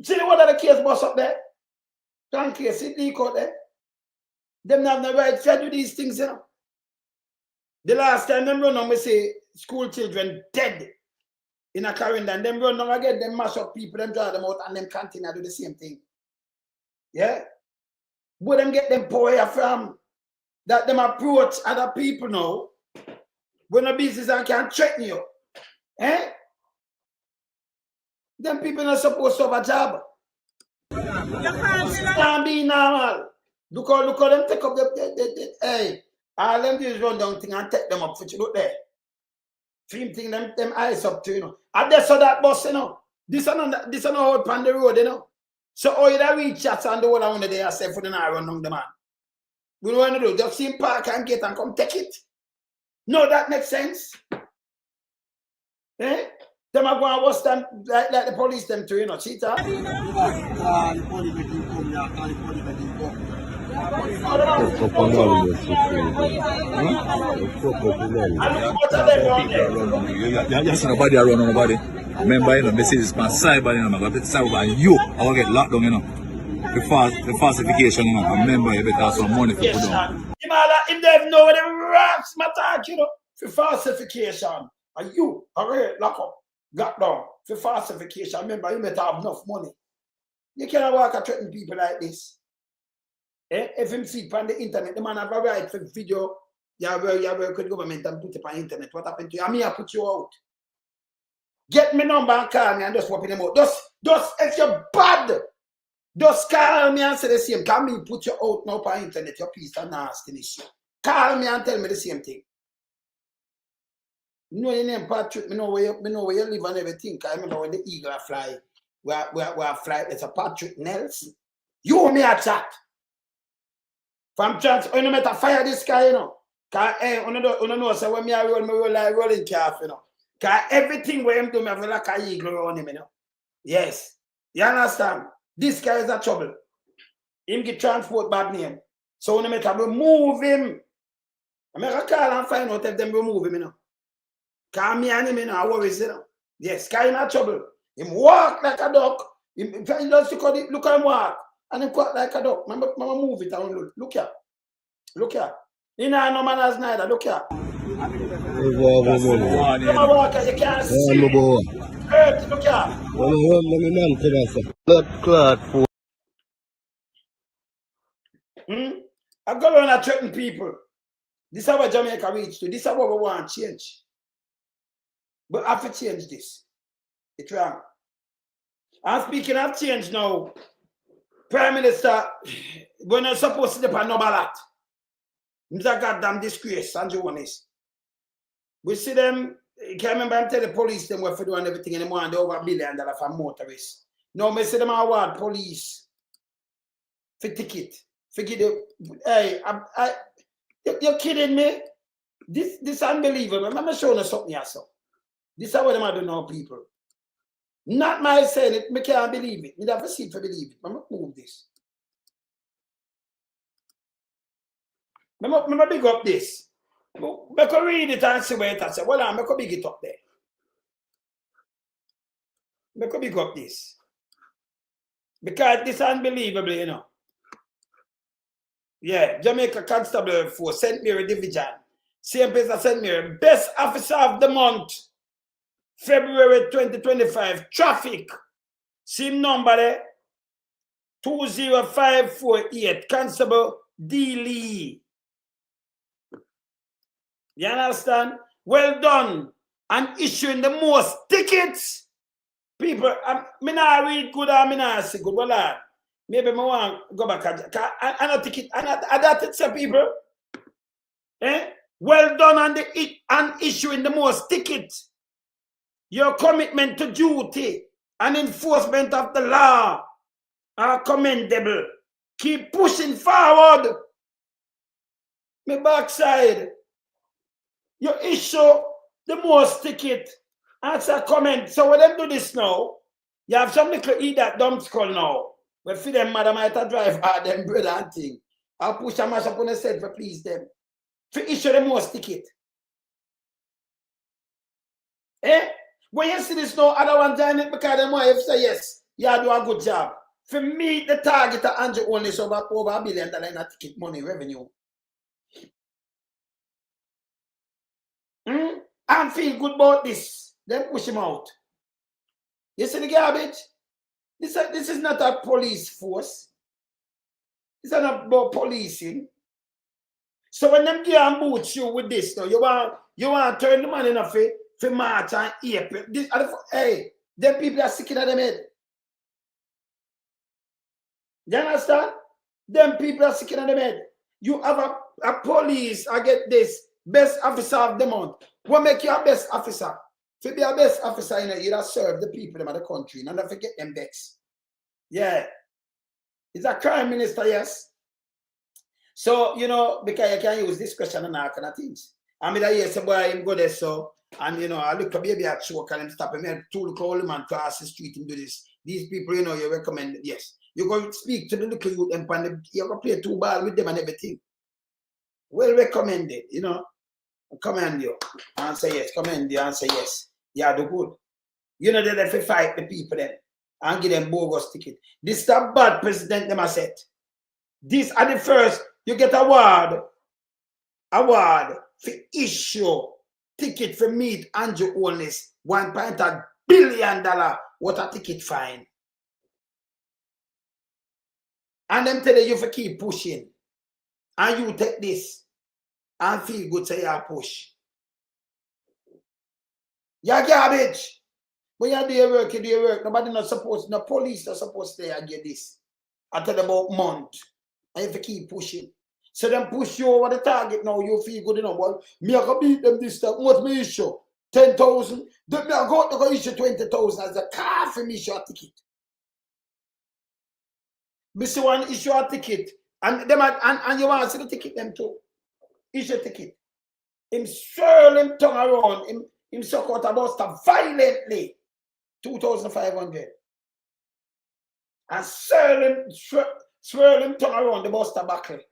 See the one of the case bust up there? Crank case, it leak out there. Them have no right to do these things, you know. The last time them run on, we say school children dead in a calendar, and them run on again, them mash up people, them draw them out, and them continue to do the same thing. Yeah? Where them get them power from? That them approach other people now, when a business and can threaten you. Eh? Them people not supposed to have a job. Can't be normal. Look how them take up the hey. All them do is run down thing and take them up for you look there. Film thing them eyes up to, you know. And they saw that bus, you know. This one out on the road, you know. So all you that reach chats and the whole one they are safe for the night run down the man. We don't want to do. Just see him park and get and come take it. No, that makes sense. Eh? Them are going to watch them like the police them too, you know, cheater. You see nobody around nobody. Remember, you know, messages my cyber, you know, I got cyber and you, I will get locked down, you know. The falsification, you know, I remember you better have some money for put down. If they know what the raps matter, you know, for falsification, and you are lock up, got down for falsification. Remember, you better have enough money. You cannot walk and threaten people like this. Eh? If him see on the internet, the man have a right for video, you work with the government and put it on the internet. What happened to you? I mean, I put you out. Get me number and call me and just whoop them out. Just if you're bad, just call me and say the same. Can me put you out now on the internet, your piece of nastiness. Call me and tell me the same thing. You know your name, Patrick. Me know where you live and everything. I remember when the eagle fly, where fly, it's a Patrick Nelson. You owe me a chat. From chance, you know, to fire this guy, you know. Because, you know, so when I roll like rolling calf, you know. Because everything where him do, I feel like a eagle around him, you know. Yes. You understand? This guy is a trouble. Him get transport bad name. So when I make a remove him, I make a call and find out if them remove him, you know. Because me and him, you know, I worry, you know. Yes, guy in a trouble. Him walk like a duck. Him just look at him walk. And him walk like a duck. Mama move it and look. Look here. Look here. You know, no manners neither. Look here. Walk, you can't see. Earth, look here. I go around and threaten people. This is what Jamaica reach to. This is what we want to change. But I have to change this. It's wrong. I'm speaking of change now. Prime Minister, we're not supposed to depend on ballot. It's a goddamn disgrace, and you honest. We see them, you can't remember I'm telling the police them what for doing everything anymore and they over $1 billion for motorists. No, I see them award police for ticket. Forget it. Hey, you're kidding me? This unbelievable. I'm showing you something here, so. This is what them do now, people. Not my saying it, I can't believe it. I have to see it to believe it. I'm going to move this. I'm going to big up this. I can read it and see where it is. Well, I'm going to big it up there. I'm going to big up this. Because this is unbelievable, you know. Yeah, Jamaica Constable for St. Mary Division. Same place as St. Mary. Best officer of the month. February 2025. Traffic. Same number there. 20548. Constable D. Lee. You understand? Well done. And issuing the most tickets. People, I not read good or I not see good. Well, maybe I want to go back. I not ticket. I that it say people. Eh? Well done on issuing the most tickets. Your commitment to duty and enforcement of the law are commendable. Keep pushing forward. My backside. You issue the most ticket. That's a comment. So when them do this now, you have some little eat that dumb skull now. But for them, madam, I have to drive hard them bread and thing. I'll push a mash up on the set for please them. To issue the most ticket. Eh? When you see this now, other one join it because them wife say yes, you do a good job. For me, the target of Andrew only is over $1 billion in ticket money revenue. And feel good about this. Then push him out. You see the garbage? This is not a police force. It's not about policing. So when them get and boot you with this, though, you want to turn the man in a for March and April. Hey, them people are sick in their head. You understand? Them people are sick in their head. You have a police, I get this, best officer of the month. What make you a best officer? To be a best officer, you have serve the people of the country. And don't forget them best. Yeah. He's a crime minister, yes. So, because you can use discretion and all kind of things. I mean, I hear some boy him go there, so, and I look a baby at choke and him stop him. I two look old man cross the street and do this. These people, you recommend, yes. You go speak to the little youth and you go play 2 ball with them and everything. Well recommended, Commend you. Answer yes. Commend you. Answer yes. Yeah, do good. They have to fight the people then and give them bogus ticket. This is a bad president, them I said. This are the first, you get award for issue ticket for meet Andrew Holness, $1.1 billion what a ticket fine. And them tell you for keep pushing. And you take this and feel good say you push. You're garbage. When you do your work, you do your work. Nobody not supposed, no police not supposed to get this. I tell about month. And you have to keep pushing. So them push you over the target now, you feel good enough. Well, me I can beat them this time. What's my issue? 10,000. Then me I go issue 20,000 as a car for me issue a ticket. Mr. One issue a ticket. And them and you want to see the ticket them too. Issue a ticket. Him swirl him tongue around. Him suck out about stuff violently. 2,500. And swirl him tongue around the Buster Buckley.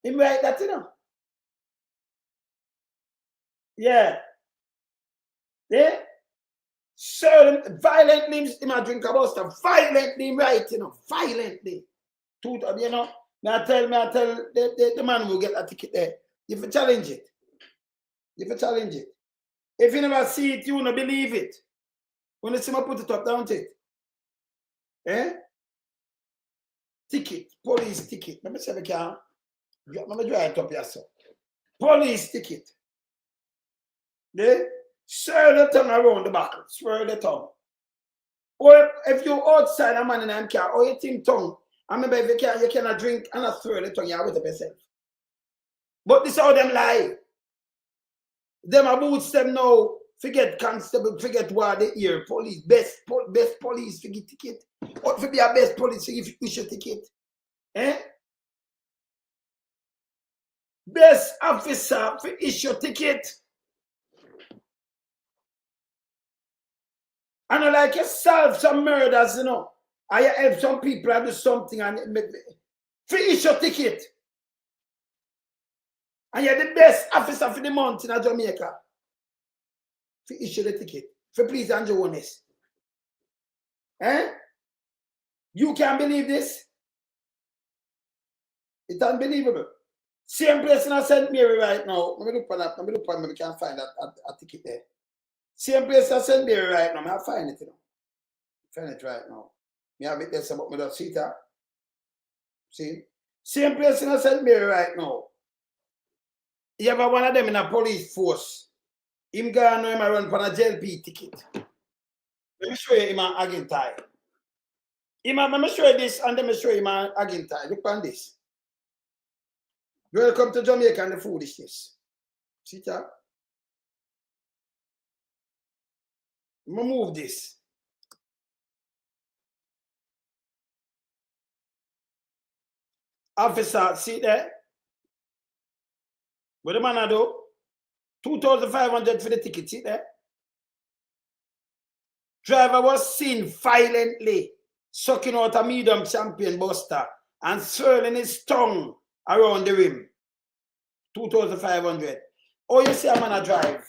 Him right that, Yeah. Yeah. Swirl him violently, him a drink about stuff. Violently, right, Violently. I tell the man who get a ticket there. You have to challenge it. If you never see it, you won't believe it. When you see me put it up, don't it? Ticket, police ticket. Let me see if I can. Let me draw it up here, sir. Police ticket. Swirl the tongue around the back. Swirl the tongue. Or if you're outside a man in a car, or you think tongue, I remember if you cannot drink and not swirl the tongue, you have it up yourself. But this is how them lie. Them about them now, forget constable, forget what they hear, police, best police, forget ticket. Or if you be a best police, if you issue ticket. Best officer for issue ticket. And like you solve some murders, and you help some people and do something and for issue ticket. And you're the best officer for the month in Jamaica. For issue the ticket. For please and Jonas. You can't believe this? It's unbelievable. Same place in St. Mary right now. Let me look on that. Let me look on, maybe can't find a ticket there. Same place in St. Mary right now. I'll find it, Find it right now. Me have it there about me that see that. See? Same place in St. Mary right now. You ever one of them in a police force? Him gonna know him run for a JLP ticket. Let me show you him an again tie. Let me show you this and let me show you him an again tie. Look on this. Welcome to Jamaica and the foolishness. See that? Move this. Officer, see there? What the man do? 2,500 for the ticket, see there? Driver was seen violently sucking out a medium champion buster and swirling his tongue around the rim. 2,500. Oh, you see a man a drive.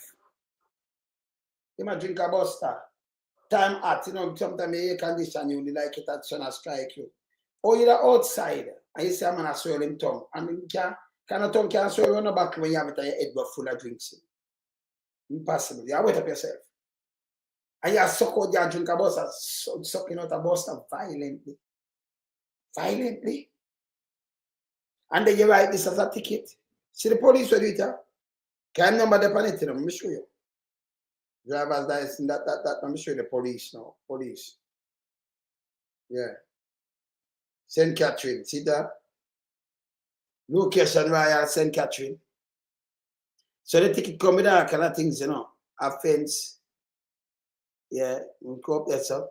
He might drink a buster. Time hot, sometimes air condition you like it at sun strike you. Or you're outside and you see a man a swirl him tongue. And Kind of tongue can't swallow on the back when you have it and your head got full of drinks. Impossible. You wait up yourself. And you suck out your drink a bus and sucking out a bus violently. Violently. And then you write this as a ticket. See the police will do it, yeah? Can number the penalty, let me show you. Driver's license, that, let me show you the police now. Police. Yeah. St. Catherine, see that? Location Royal, St. Catherine. So the ticket come with all kind of things, you know. Offense. Yeah, we go up there, so.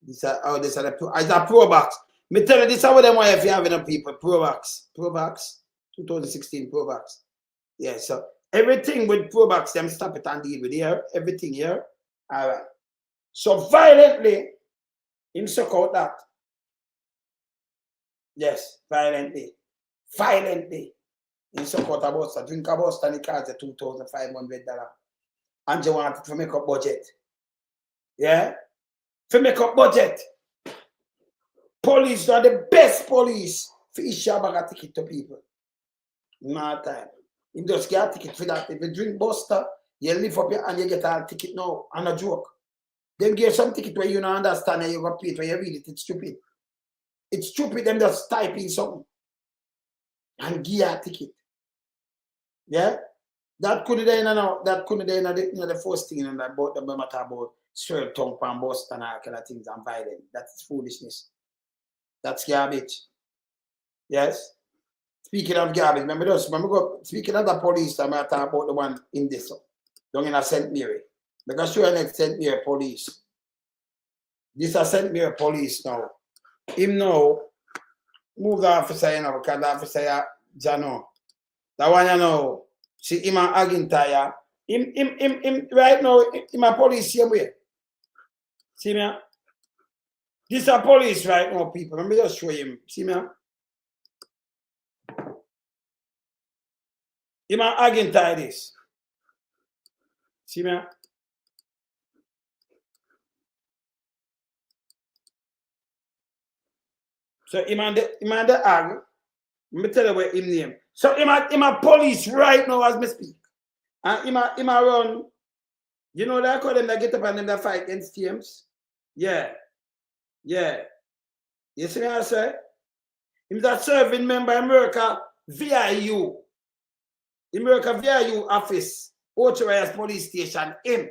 This are it's a Pro Box. Me tell you, this is what them want if you have enough people. Pro Box. 2016 Pro Box. Yeah, so everything with Pro Box, them stop it and deal with here. Everything here. All right. So violently, him suck out that. Yes, violently. Violently. Him suck out a bus, a drink a bus, and he cards a $2,500. And you want to make up budget. Yeah? To make up budget. Police are the best police for issue a bag of ticket to people. No time. You just get a ticket for that. If you drink Buster, you lift up your hand, you get a ticket now. And a joke. Then give some ticket where you don't understand and you go pay it when you read it. It's stupid. It's stupid them just type in something. And give a ticket. Yeah? That couldn't be the first thing about the matter about swear tongue pan bust and all kind of things and violence. That's foolishness. That's garbage. Yes? Speaking of garbage, speaking of the police, I'm going to talk about the one in this down in a St. Mary. Because sure next St. Mary police. This is St. Mary police now. Him now move the officer, you know, because the officer Jano. The one you know. See him a Agintaya. Him right now, him a police same way. See me? This is a police right now, people. Let me just show him. See me? Him a Agintaya this. See me? So him and the ag. Let me tell you what him name. So him a police right now as me speak. And him a run. You know that I call them that get up and them that fight against teams? Yeah. Yeah. You see what I say? Him that serving member America VIU. America VIU office. Authorized police station. Him.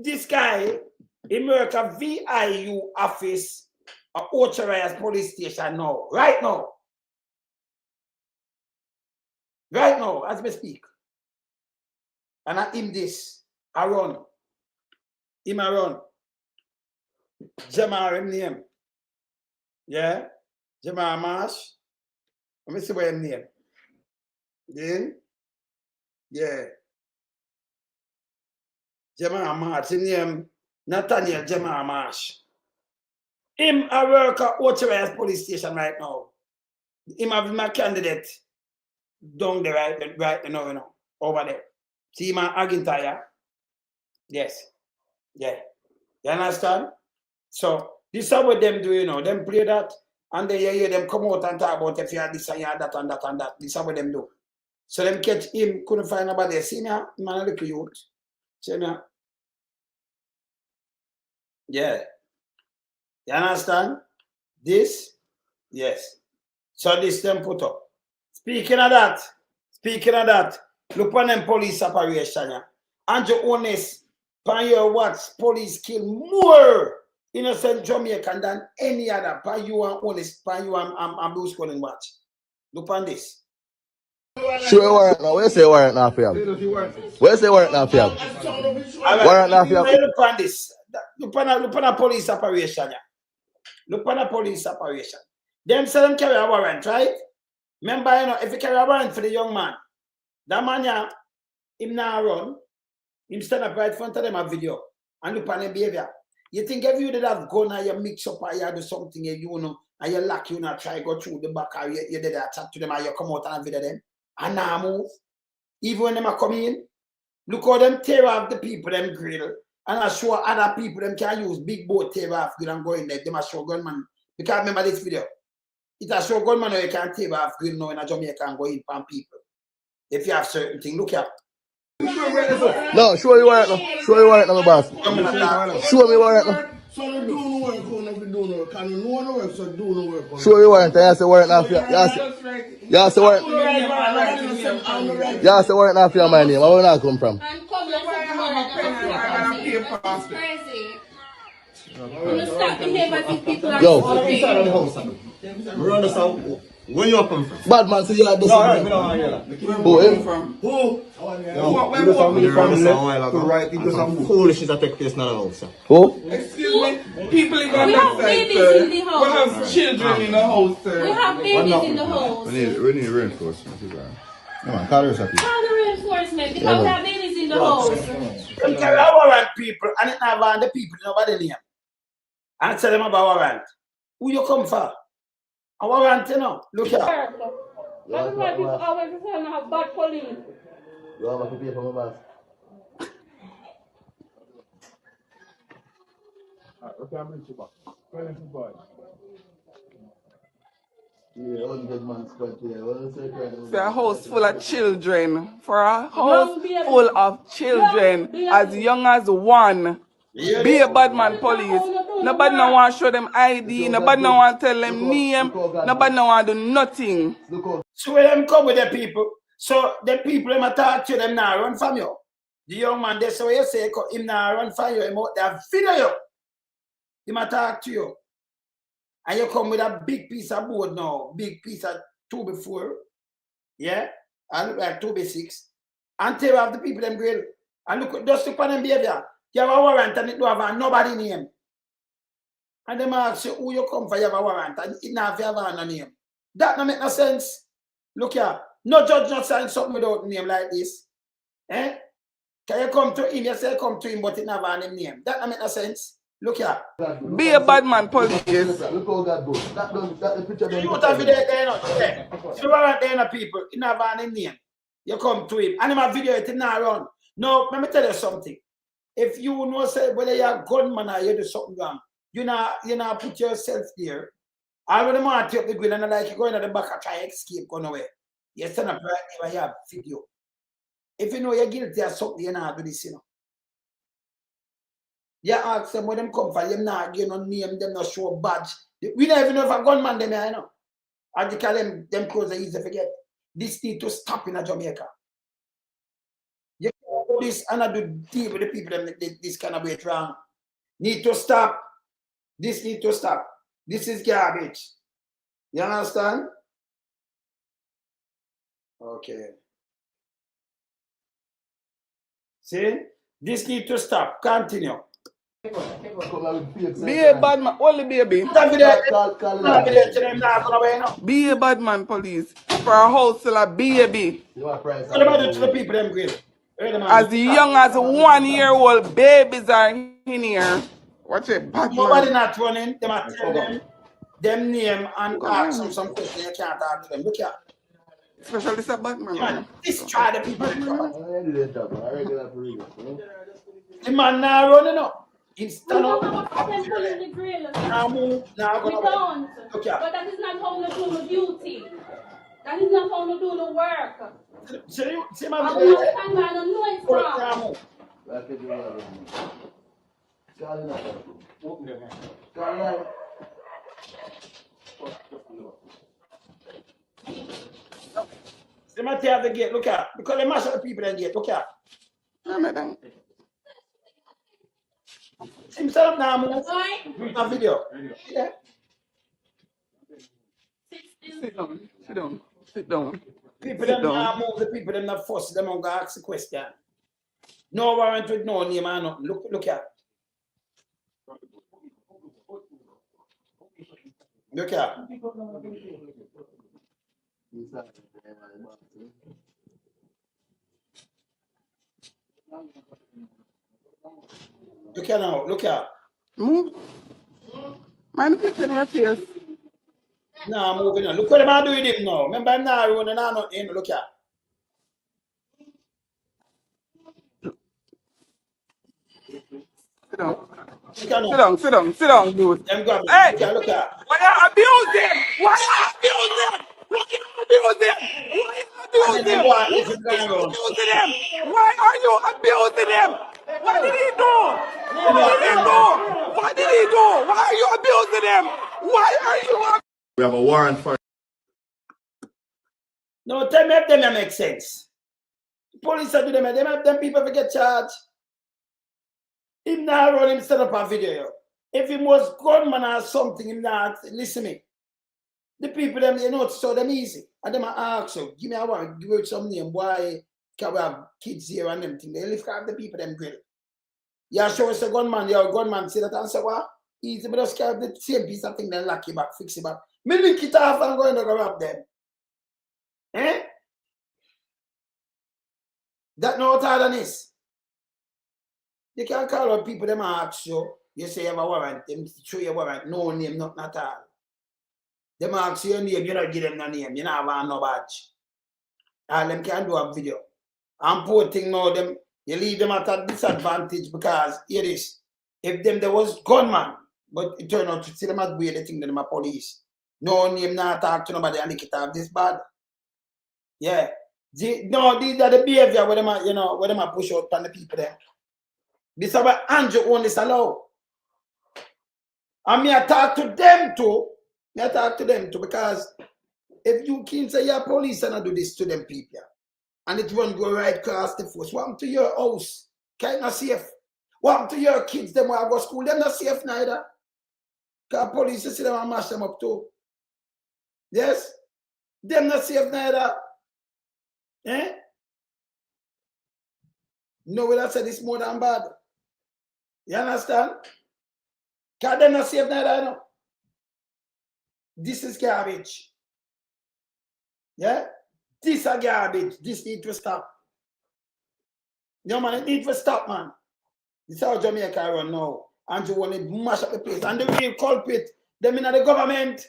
This guy, America VIU office. Authorized police station now. Right now. Right now, as we speak. And I him this. I run. Him I run. Jamal him name. Yeah? Jamal Marsh. Let me see what him name. Then? Yeah. Jamal Marsh. Him name Nathaniel Jamal Marsh. Him I work at Authorized police station right now. Him have my candidate down the right now, you know, over there. See my Agintaya? Yes. Yeah. You understand? So this is what them do, you know. Them play that and then you hear them come out and talk about if you have this and you have that and that and that. This is what them do. So them catch him, couldn't find nobody. See me, man, look at you. See me? Yeah. You understand? This? Yes. So this them put up. Speaking of that, look on them police operation. Yeah. And you honest, pan your watch, police kill more innocent Jamaican than any other. Pan you and honest, pan you and Bruce Colin watch. Look on this. Sure warrant now. Where you say warrant now for you? Where you say warrant now for you? Right. Warrant now for you? Look on this. Look on a police operation. Yeah. Look on a police operation. Them say them carry a warrant, right? Remember, you know, if you carry a warrant for the young man, that man, yeah, him now run, him stand up right in front of them a video and look on him behavior. You think if you did have gun and you mix up or you do something, you know, and you lock, you know, try go through the back or you did that chat to them and you come out and video them and now move. Even when them are coming in, look how them tear off the people, them grill, and I show other people them can use big boat tear off grill and go in there, them a show gunman. You can't remember this video. It has show gunman you can take off grill now in a Jamaica and go in from people. If you have certain things, look here. No, show you what now. Show you what now, my boss. Show me what now. So you do no work, you don't do no work. Can you know no work, so do no work. Show you what now. You say what now for you. You say what. You say what now for your my name. Where you come from? Yo. Where you come from? Bad man, so you are this. Who him? Who? You do some right, you do some foolishness that take place in the house. Who? Excuse me, people in the house, sir. We have children in the house, sir. We have babies in the house. We need reinforcement. Come on, call yourself. Call the reinforcement because we have babies in the house. Them carry a warrant people and it not van the people nobody name. And tell them about warrant. Who you come for? A warrant, you know. Look here. That's why people always say I have bad police. You have to pay for my boss. Okay, I'm in Chuba. Yeah, 100 man squad here. It's a house full of children. For a house full of children as young as one. Be a bad man police. Nobody no want to show them ID. Nobody no want to tell them name. Nobody no want to do nothing. So when them come with the people, so the people them attack you, them now run from you. The young man, that's what you say, him now run from you, him out there video you. Him attack to you. And you come with a big piece of board now, big piece of 2x4, yeah? And look like 2x6. And tell have the people them grill. And look, just look at them behavior. You have a warrant and it don't have nobody name. And them ask you who you come for, you have a warrant and it not have a name. That don't make no sense. Look here, no judge not sign something without name like this. Eh? Can you come to him, you say come to him, but it not have a name. That don't make no sense. Look here. Be a bad man police. Look how God goes. That the picture You don't have video there, not there. So you warrant there, people, it not have a name. You come to him, and him a video it not run. No, let me tell you something. If you know say whether you're a gunman or you do something wrong, you not put yourself there. I would want to up the grill and like you go in at the back and try to escape, go away. You stand up right there, you have video. If you know you're guilty of something, you not do this, you know. You ask them where them come from, you not give no name, them not show badge. We don't even know if a gunman them here, you know. And you call them clothes are easy to forget. This need to stop in Jamaica. You can't do this and I do deal with the people that this kind of way wrong. Need to stop. This need to stop. This is garbage. You understand? Okay. See? This need to stop. Continue. Be a bad man, only baby. Be a bad man police. For a house full of baby. What about it to the people them grill? As young as 1-year-old babies are in here. Watch it, bad man. Nobody not running. Them are telling them name and ask them some question. You can't talk to them. Look here. Especially this bad man. Man, destroy the people. The man now running up. He stand up. Now move. Now go. We don't. But that is not how we do the duty. That is not how we do the work. See my I will stand by and know it's wrong. See my tear the gate. Look at. Because they mash up the people in the gate. Look at. Himself now move. A video. Yeah. Sit down. Sit down. Sit down. People them now move. The people them not force them on go ask the question. No warrant with no name or nothing. Look at. Look at. Look at now. Look at. Move. Man, look at her face. Nah, moving on. Look what I'm doing with him now. Remember, I'm not running on him. Look at. Sit down. Sit down, dude. Them go. Hey! Look at. What you abuse them? Why you abuse them? Why you abuse them? Why you abuse them? Why you abusing them? Why are you abusing them? What did he do? What did he do? What did he do? Why are you abusing them? Why are you abusing them? We have a warrant for. No, tell me if them make sense. Police are do them people forget charged. Him now run him set up a video. If he was gunman or something, him not listen me. The people them you know so them easy. And them ask you, give me a warrant, give out some name, why can we have kids here and them thing. They lift up the people them grill. Yeah, show us a gunman, your gunman say that and say what? Easy, but just carry the same piece of thing, then lock it back, fix it back. Me link it off and go in to go rob them. Eh? That no harder than this. You can call out people, them ask you, you say you have a warrant, them show you a warrant, no name, nothing at all. Them ask you your name, you don't give them no name, you don't have no badge. All them can do a video. And poor thing now, them, you leave them at a disadvantage because here is, if them there was gunman, but it turned out to see them as weird, they think them are police. No name, not talk to nobody and they get off this bad. Yeah. No, these are the behavior where them are, you know, where them are push out on the people there. This is what Andrew only allow. And me I talk to them too. Me I talk to them too because if you can say you're police and I do this to them people, and it won't go right across the force, what happened to your house? Kind of safe. What happened to your kids? Them who go to school, them not safe neither. Because police you see them and mash them up too. Yes? Them not safe neither. Eh? No, will I say this more than bad? You understand? Because them not safe neither, no. This is garbage. Yeah? This is garbage. This need to stop. No, man, it need to stop, man. This is how Jamaica run now. And you want to mash up the place. And the real culprit, them in the government.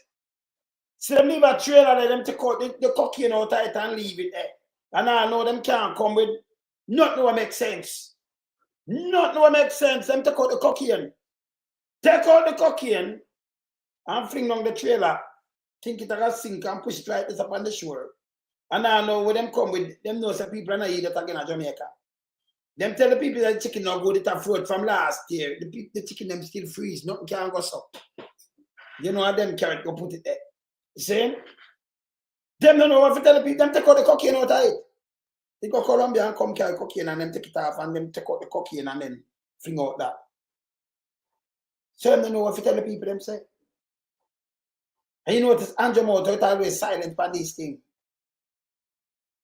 See them leave a trailer there, them take out the cocaine out of it and leave it there. And I know them can't come with nothing that makes sense. Nothing that makes sense. Them take out the cocaine. Take out the cocaine and fling down the trailer. Think it a sink and push it right this up on the shore. And I know when them come with them know some people are not eat that again in Jamaica. Them tell the people that the chicken now go to float from last year. The chicken them still freeze, nothing can go so. You know how them carrot go put it there. You see? Them don't know what to tell the people, them take out the cocaine out of it. They go Colombia and come carry cocaine and them take it off and them take out the cocaine and then fling out that. So them don't know what to tell the people them say. And you notice Andrew Motor is always silent on these things.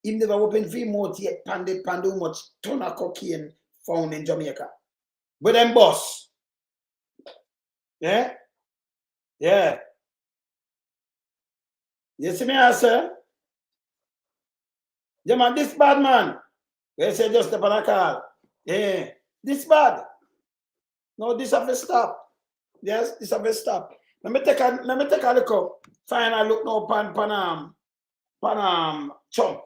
He never opened free mouth yet, pandit how much ton of cocaine found in Jamaica. But them boss. Yeah? Yeah. You see me, sir? Yeah, man, this bad man. They say just upon a call. Yeah. This bad. No, this have to stop. Yes, this have to stop. Let me take a look up. Final look now pan Chump.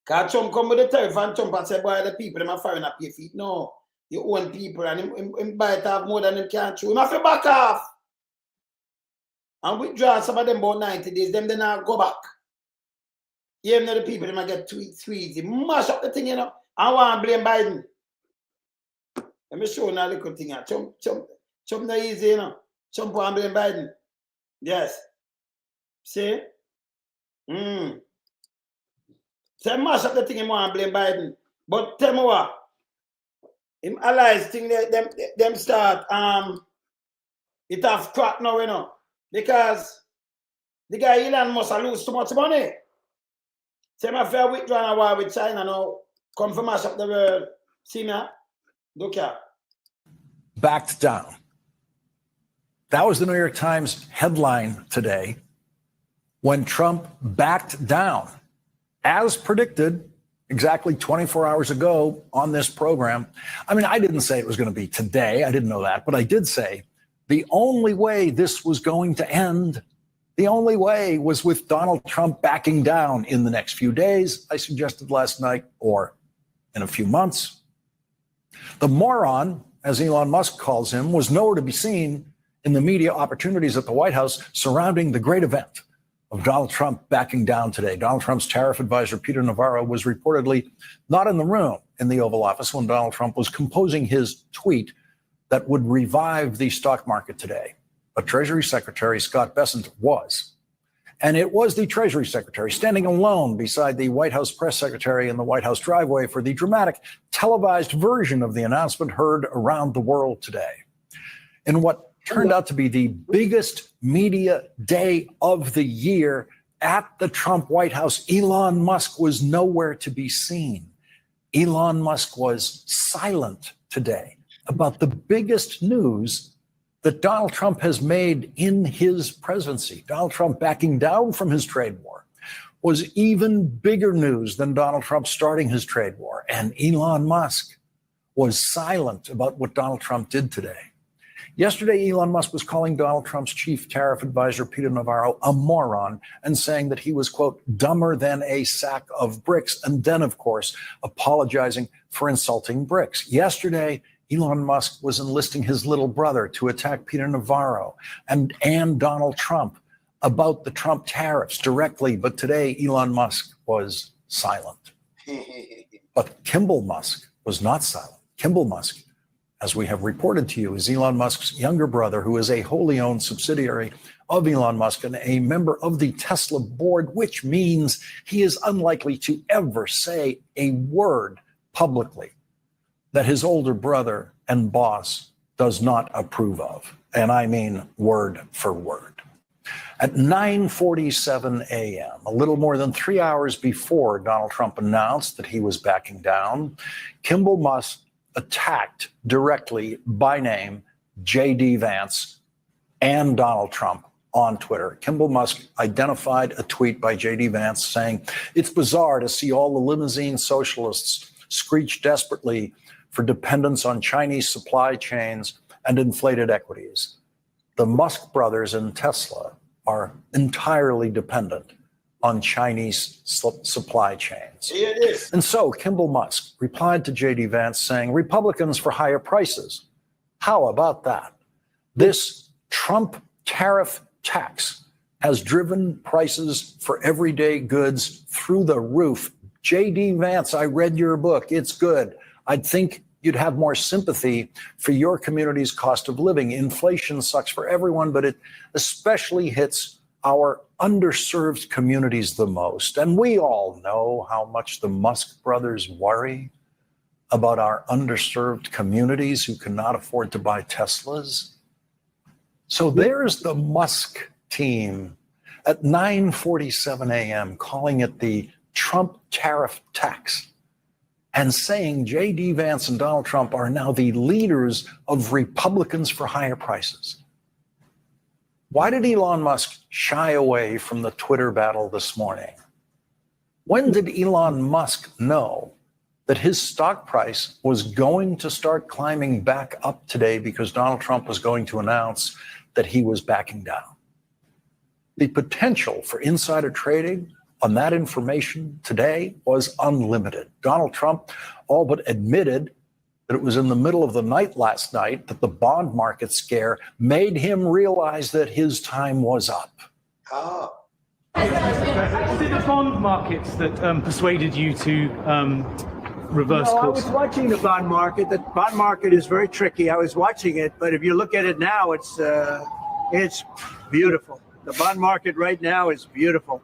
Because Chump come with the tariff and Chump and say, boy, the people them are firing up your feet. No. You own people and him buy it off more than him can chew. Him have to back off. And withdraw some of them about 90 days, them then now go back. You know the people them get tweets. Mash up the thing, you know. I want to blame Biden. Let me show you now a little thing. Chump not easy, you know. Chump want to blame Biden. Yes. See? Say mash up the thing him want to blame Biden. But tell me what. Him allies thing them start it have cracked now, you know. Because the guy Elon must lose too much money. Say my fair withdraw a war with China now. Come for mash up the world. See me? Look here. Backed down. That was the New York Times headline today when Trump backed down, as predicted exactly 24 hours ago on this program. I mean, I didn't say it was going to be today. I didn't know that. But I did say the only way this was going to end, the only way was with Donald Trump backing down in the next few days, I suggested last night, or in a few months. The moron, as Elon Musk calls him, was nowhere to be seen in the media opportunities at the White House surrounding the great event of Donald Trump backing down today. Donald Trump's tariff advisor, Peter Navarro, was reportedly not in the room in the Oval Office when Donald Trump was composing his tweet that would revive the stock market today. But Treasury Secretary Scott Bessent was. And it was the Treasury Secretary standing alone beside the White House press secretary in the White House driveway for the dramatic televised version of the announcement heard around the world today. In what turned out to be the biggest media day of the year at the Trump White House, Elon Musk was nowhere to be seen. Elon Musk was silent today about the biggest news that Donald Trump has made in his presidency. Donald Trump backing down from his trade war was even bigger news than Donald Trump starting his trade war. And Elon Musk was silent about what Donald Trump did today. Yesterday, Elon Musk was calling Donald Trump's chief tariff advisor, Peter Navarro, a moron and saying that he was, quote, dumber than a sack of bricks. And then, of course, apologizing for insulting bricks. Yesterday, Elon Musk was enlisting his little brother to attack Peter Navarro and Donald Trump about the Trump tariffs directly. But today, Elon Musk was silent. But Kimball Musk was not silent. Kimball Musk, as we have reported to you, is Elon Musk's younger brother, who is a wholly owned subsidiary of Elon Musk and a member of the Tesla board, which means he is unlikely to ever say a word publicly that his older brother and boss does not approve of. And I mean word for word. At 9:47 a.m., a little more than 3 hours before Donald Trump announced that he was backing down, Kimball Musk attacked directly by name J.D. Vance and Donald Trump on Twitter. Kimball Musk identified a tweet by J.D. Vance saying, "It's bizarre to see all the limousine socialists screech desperately for dependence on Chinese supply chains and inflated equities. The Musk brothers and Tesla are entirely dependent on Chinese supply chains." Here it is. And so Kimball Musk replied to J.D. Vance saying, "Republicans for higher prices. How about that? This Trump tariff tax has driven prices for everyday goods through the roof. J.D. Vance, I read your book. It's good. I'd think you'd have more sympathy for your community's cost of living. Inflation sucks for everyone, but it especially hits our underserved communities the most. And we all know how much the Musk brothers worry about our underserved communities who cannot afford to buy Teslas." So there's the Musk team at 9:47 a.m. calling it the Trump tariff tax and saying J.D. Vance and Donald Trump are now the leaders of Republicans for higher prices. Why did Elon Musk shy away from the Twitter battle this morning? When did Elon Musk know that his stock price was going to start climbing back up today because Donald Trump was going to announce that he was backing down? The potential for insider trading on that information today was unlimited. Donald Trump all but admitted that it was in the middle of the night last night that the bond market scare made him realize that his time was up. Ah. Was it the bond markets that persuaded you to reverse course? I was watching the bond market. The bond market is very tricky. I was watching it, but if you look at it now, it's beautiful. The bond market right now is beautiful.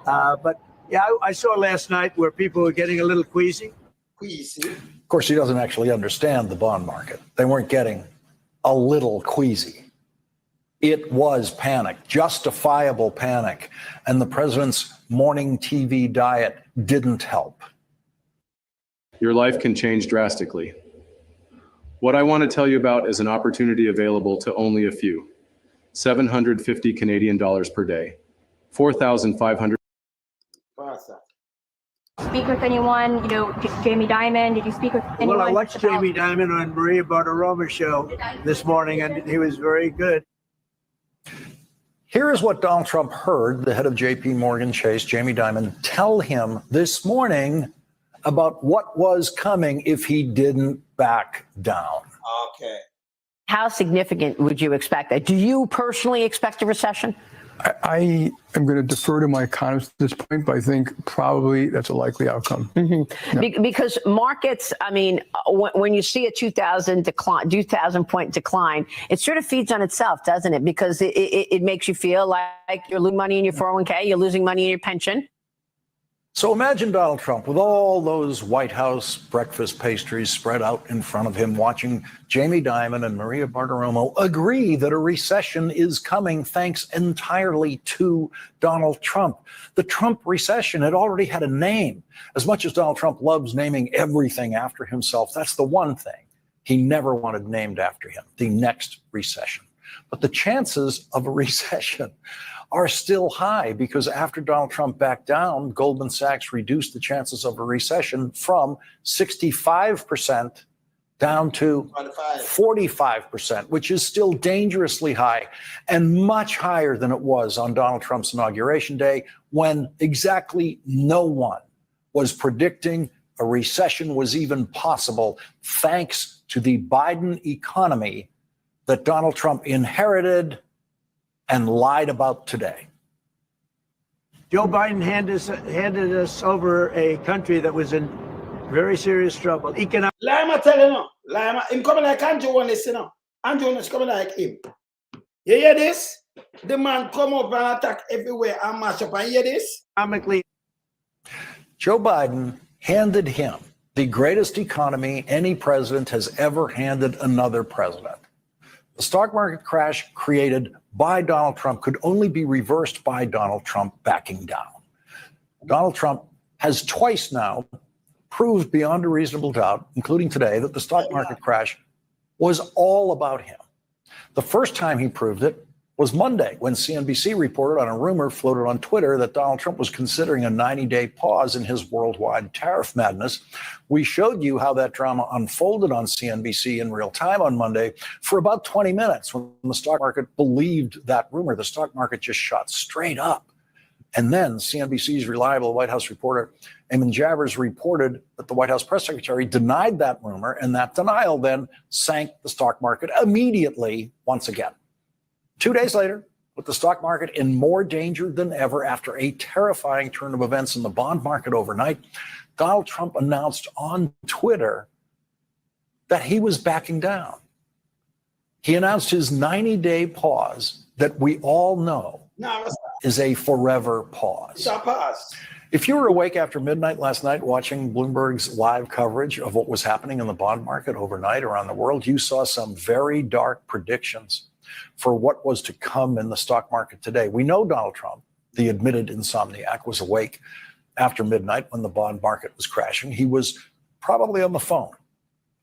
But yeah, I saw last night where people were getting a little queasy. Of course, he doesn't actually understand the bond market. They weren't getting a little queasy. It was panic, justifiable panic. And the president's morning TV diet didn't help. Your life can change drastically. What I want to tell you about is an opportunity available to only a few. 750 Canadian dollars per day. 4,500. Speak with anyone, Jamie Dimon? Did you speak with anyone? Well, I watched Jamie Dimon on Maria Bartiromo's show this morning, and he was very good. Here is what Donald Trump heard the head of J.P. Morgan Chase, Jamie Dimon, tell him this morning about what was coming if he didn't back down. Okay. How significant would you expect that? Do you personally expect a recession? I am going to defer to my economist at this point, but I think probably that's a likely outcome. Because markets, I mean, when you see a 2,000 point decline, it sort of feeds on itself, doesn't it? Because it makes you feel like you're losing money in your 401k, you're losing money in your pension. So imagine Donald Trump with all those White House breakfast pastries spread out in front of him, watching Jamie Dimon and Maria Bartiromo agree that a recession is coming thanks entirely to Donald Trump. The Trump recession had already had a name. As much as Donald Trump loves naming everything after himself, that's the one thing he never wanted named after him, the next recession. But the chances of a recession are still high because after Donald Trump backed down, Goldman Sachs reduced the chances of a recession from 65% down to 45%, which is still dangerously high and much higher than it was on Donald Trump's inauguration day, when exactly no one was predicting a recession was even possible, thanks to the Biden economy that Donald Trump inherited and lied about today. Joe Biden handed us over a country that was in very serious trouble. Lima tell you no. Lima, him coming like Andrew one is, you know. Andrew is coming like him. You hear this? The man come up and attack everywhere and mash up. And you hear this? Joe Biden handed him the greatest economy any president has ever handed another president. The stock market crash created by Donald Trump could only be reversed by Donald Trump backing down. Donald Trump has twice now proved beyond a reasonable doubt, including today, that the stock market crash was all about him. The first time he proved it was Monday, when CNBC reported on a rumor floated on Twitter that Donald Trump was considering a 90-day pause in his worldwide tariff madness. We showed you how that drama unfolded on CNBC in real time on Monday for about 20 minutes. When the stock market believed that rumor, the stock market just shot straight up. And then CNBC's reliable White House reporter, Eamon Javers, reported that the White House press secretary denied that rumor, and that denial then sank the stock market immediately once again. 2 days later, with the stock market in more danger than ever after a terrifying turn of events in the bond market overnight, Donald Trump announced on Twitter that he was backing down. He announced his 90-day pause that we all know is a forever pause. It's a pause. If you were awake after midnight last night watching Bloomberg's live coverage of what was happening in the bond market overnight around the world, you saw some very dark predictions for what was to come in the stock market today. We know Donald Trump, the admitted insomniac, was awake after midnight when the bond market was crashing. He was probably on the phone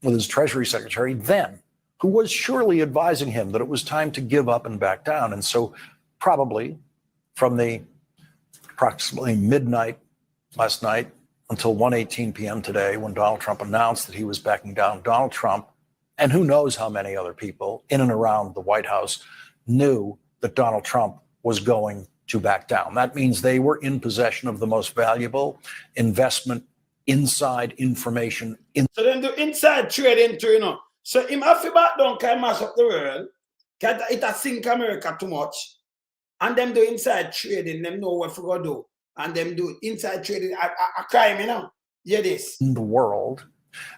with his Treasury Secretary then, who was surely advising him that it was time to give up and back down. And so probably from the approximately midnight last night until 1:18 p.m. today, when Donald Trump announced that he was backing down, Donald Trump, and who knows how many other people in and around the White House, knew that Donald Trump was going to back down. That means they were in possession of the most valuable investment inside information. So then do inside trading too, you know. So him have to back down can mash up the world, can it a sink America too much. And them do inside trading, them know what to go do. And them do inside trading a crime, you know. Yeah, this. In the world.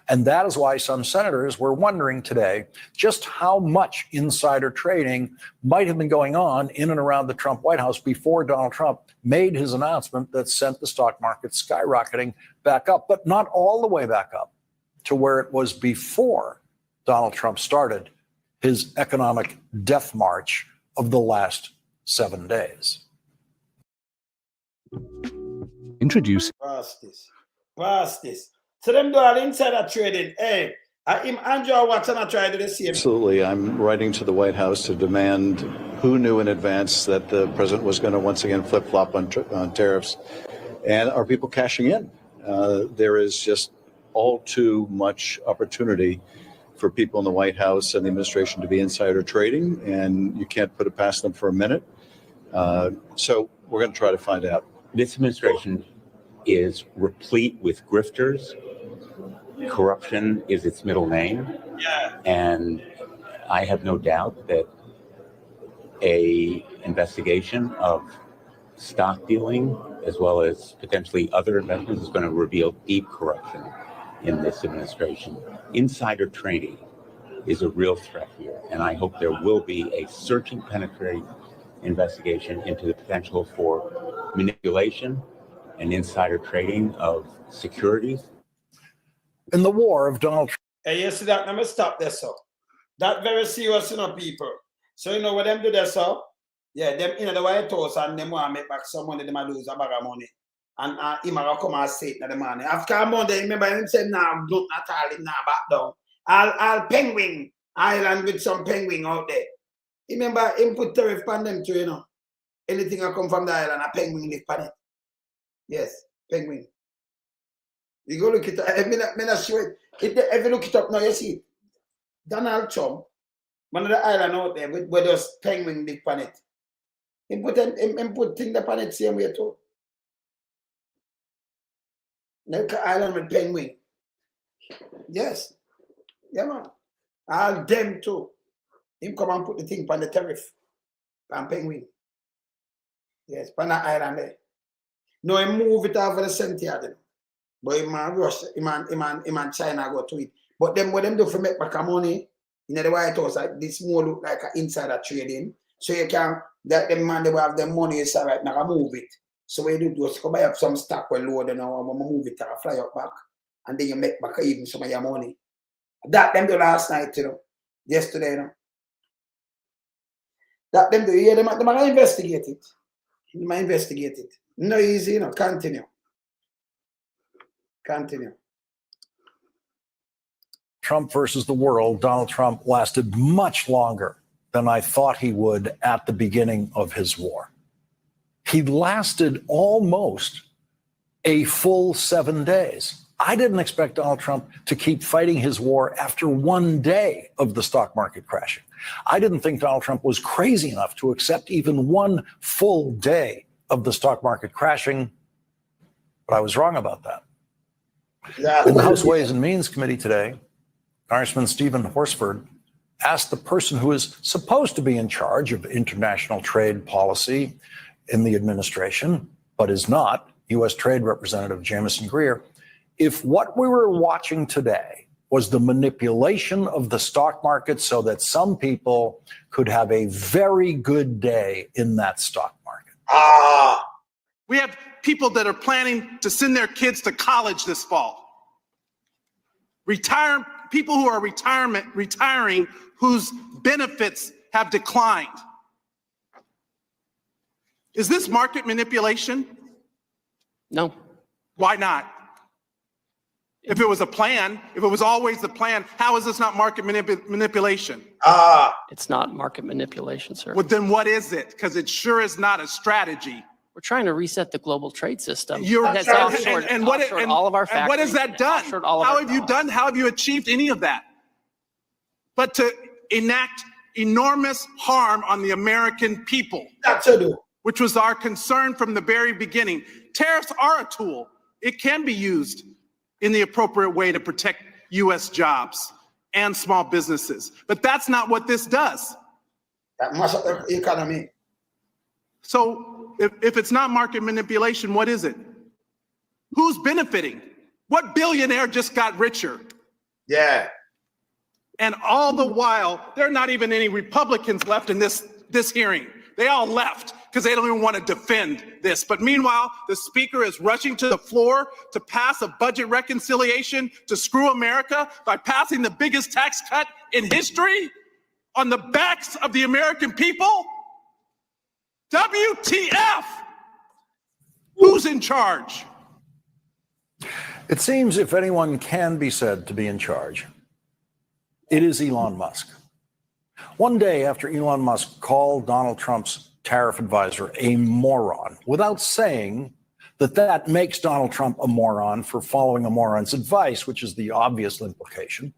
And that is why some senators were wondering today just how much insider trading might have been going on in and around the Trump White House before Donald Trump made his announcement that sent the stock market skyrocketing back up, but not all the way back up to where it was before Donald Trump started his economic death march of the last 7 days. Introduce. Past this. So them do all insider trading. Hey, Andrew Watson I tried to do the same. Absolutely. I'm writing to the White House to demand who knew in advance that the president was going to once again flip-flop on tariffs. And are people cashing in? There is just all too much opportunity for people in the White House and the administration to be insider trading, and you can't put it past them for a minute. So we're going to try to find out. This administration is replete with grifters. Corruption is its middle name. Yeah. And I have no doubt that a investigation of stock dealing as well as potentially other investments is going to reveal deep corruption in this administration. Insider trading is a real threat here, and I hope there will be a searching, penetrating investigation into the potential for manipulation and insider trading of securities. In the war of Donald Trump. Hey, you see that? Let me stop there, so. That very serious, people. So you know what them do there, so? Yeah, them in the White House and them want to make back some money, they might lose a bag of money. And he might come and say it in the morning. After Monday, remember him said, nah, don't at all, him nah back down. I'll penguin island with some penguin out there. Remember, him put tariff on them too, you know. Anything that come from the island, a penguin live on it. Yes, penguin. You go look it up. I'm not sure it. If you look it up now, you see it. Donald Trump, one of the island out there, where those penguin live on it. He put things upon it same way too. Like an island with penguin. Yes. Yeah, man. All them too. Him come and put the thing on the tariff. On penguin. Yes, on that island there. No, he move it over the center. But he man rush, he man China go to it. But them what them do for make back money in the White House, like this more look like an insider trading. So you can that them man they will have their money is right now move it. So what you do is go buy up some stock well load and move it and fly up back. And then you make back even some of your money. That them do last night, you know. Yesterday, you know. That them do, yeah, they might investigate it. They might investigate it. No easy, you know, continue. Continue. Trump versus the world, Donald Trump lasted much longer than I thought he would at the beginning of his war. He lasted almost a full 7 days. I didn't expect Donald Trump to keep fighting his war after 1 day of the stock market crashing. I didn't think Donald Trump was crazy enough to accept even 1 full day of the stock market crashing, but I was wrong about that. In the House Ways and Means Committee today, Congressman Stephen Horsford asked the person who is supposed to be in charge of international trade policy in the administration, but is not, U.S. Trade Representative Jamieson Greer, if what we were watching today was the manipulation of the stock market so that some people could have a very good day in that stock market. We have people that are planning to send their kids to college this fall. People who are retiring whose benefits have declined. Is this market manipulation? No. Why not? If it was a plan, if it was always the plan, how is this not market manipulation? It's not market manipulation, sir. Well, then what is it? Because it sure is not a strategy. We're trying to reset the global trade system. What has that done? How have you achieved any of that? But to enact enormous harm on the American people, which was our concern from the very beginning. Tariffs are a tool. It can be used in the appropriate way to protect U.S. jobs and small businesses. But that's not what this does. That must up the economy. So if it's not market manipulation, what is it? Who's benefiting? What billionaire just got richer? Yeah. And all the while, there are not even any Republicans left in this hearing. They all left because they don't even want to defend this. But meanwhile, the speaker is rushing to the floor to pass a budget reconciliation to screw America by passing the biggest tax cut in history on the backs of the American people. WTF? Who's in charge? It seems if anyone can be said to be in charge, it is Elon Musk. One day after Elon Musk called Donald Trump's tariff advisor a moron, without saying that makes Donald Trump a moron for following a moron's advice, which is the obvious implication,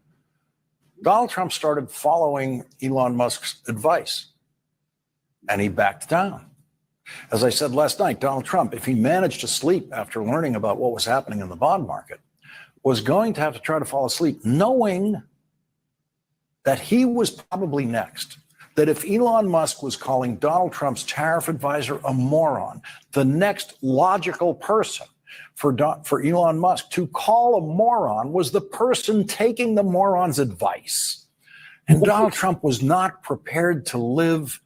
Donald Trump started following Elon Musk's advice, and he backed down. As I said last night, Donald Trump, if he managed to sleep after learning about what was happening in the bond market, was going to have to try to fall asleep knowing that he was probably next. That if Elon Musk was calling Donald Trump's tariff advisor a moron, the next logical person for Elon Musk to call a moron was the person taking the moron's advice. And Donald Trump was not prepared to live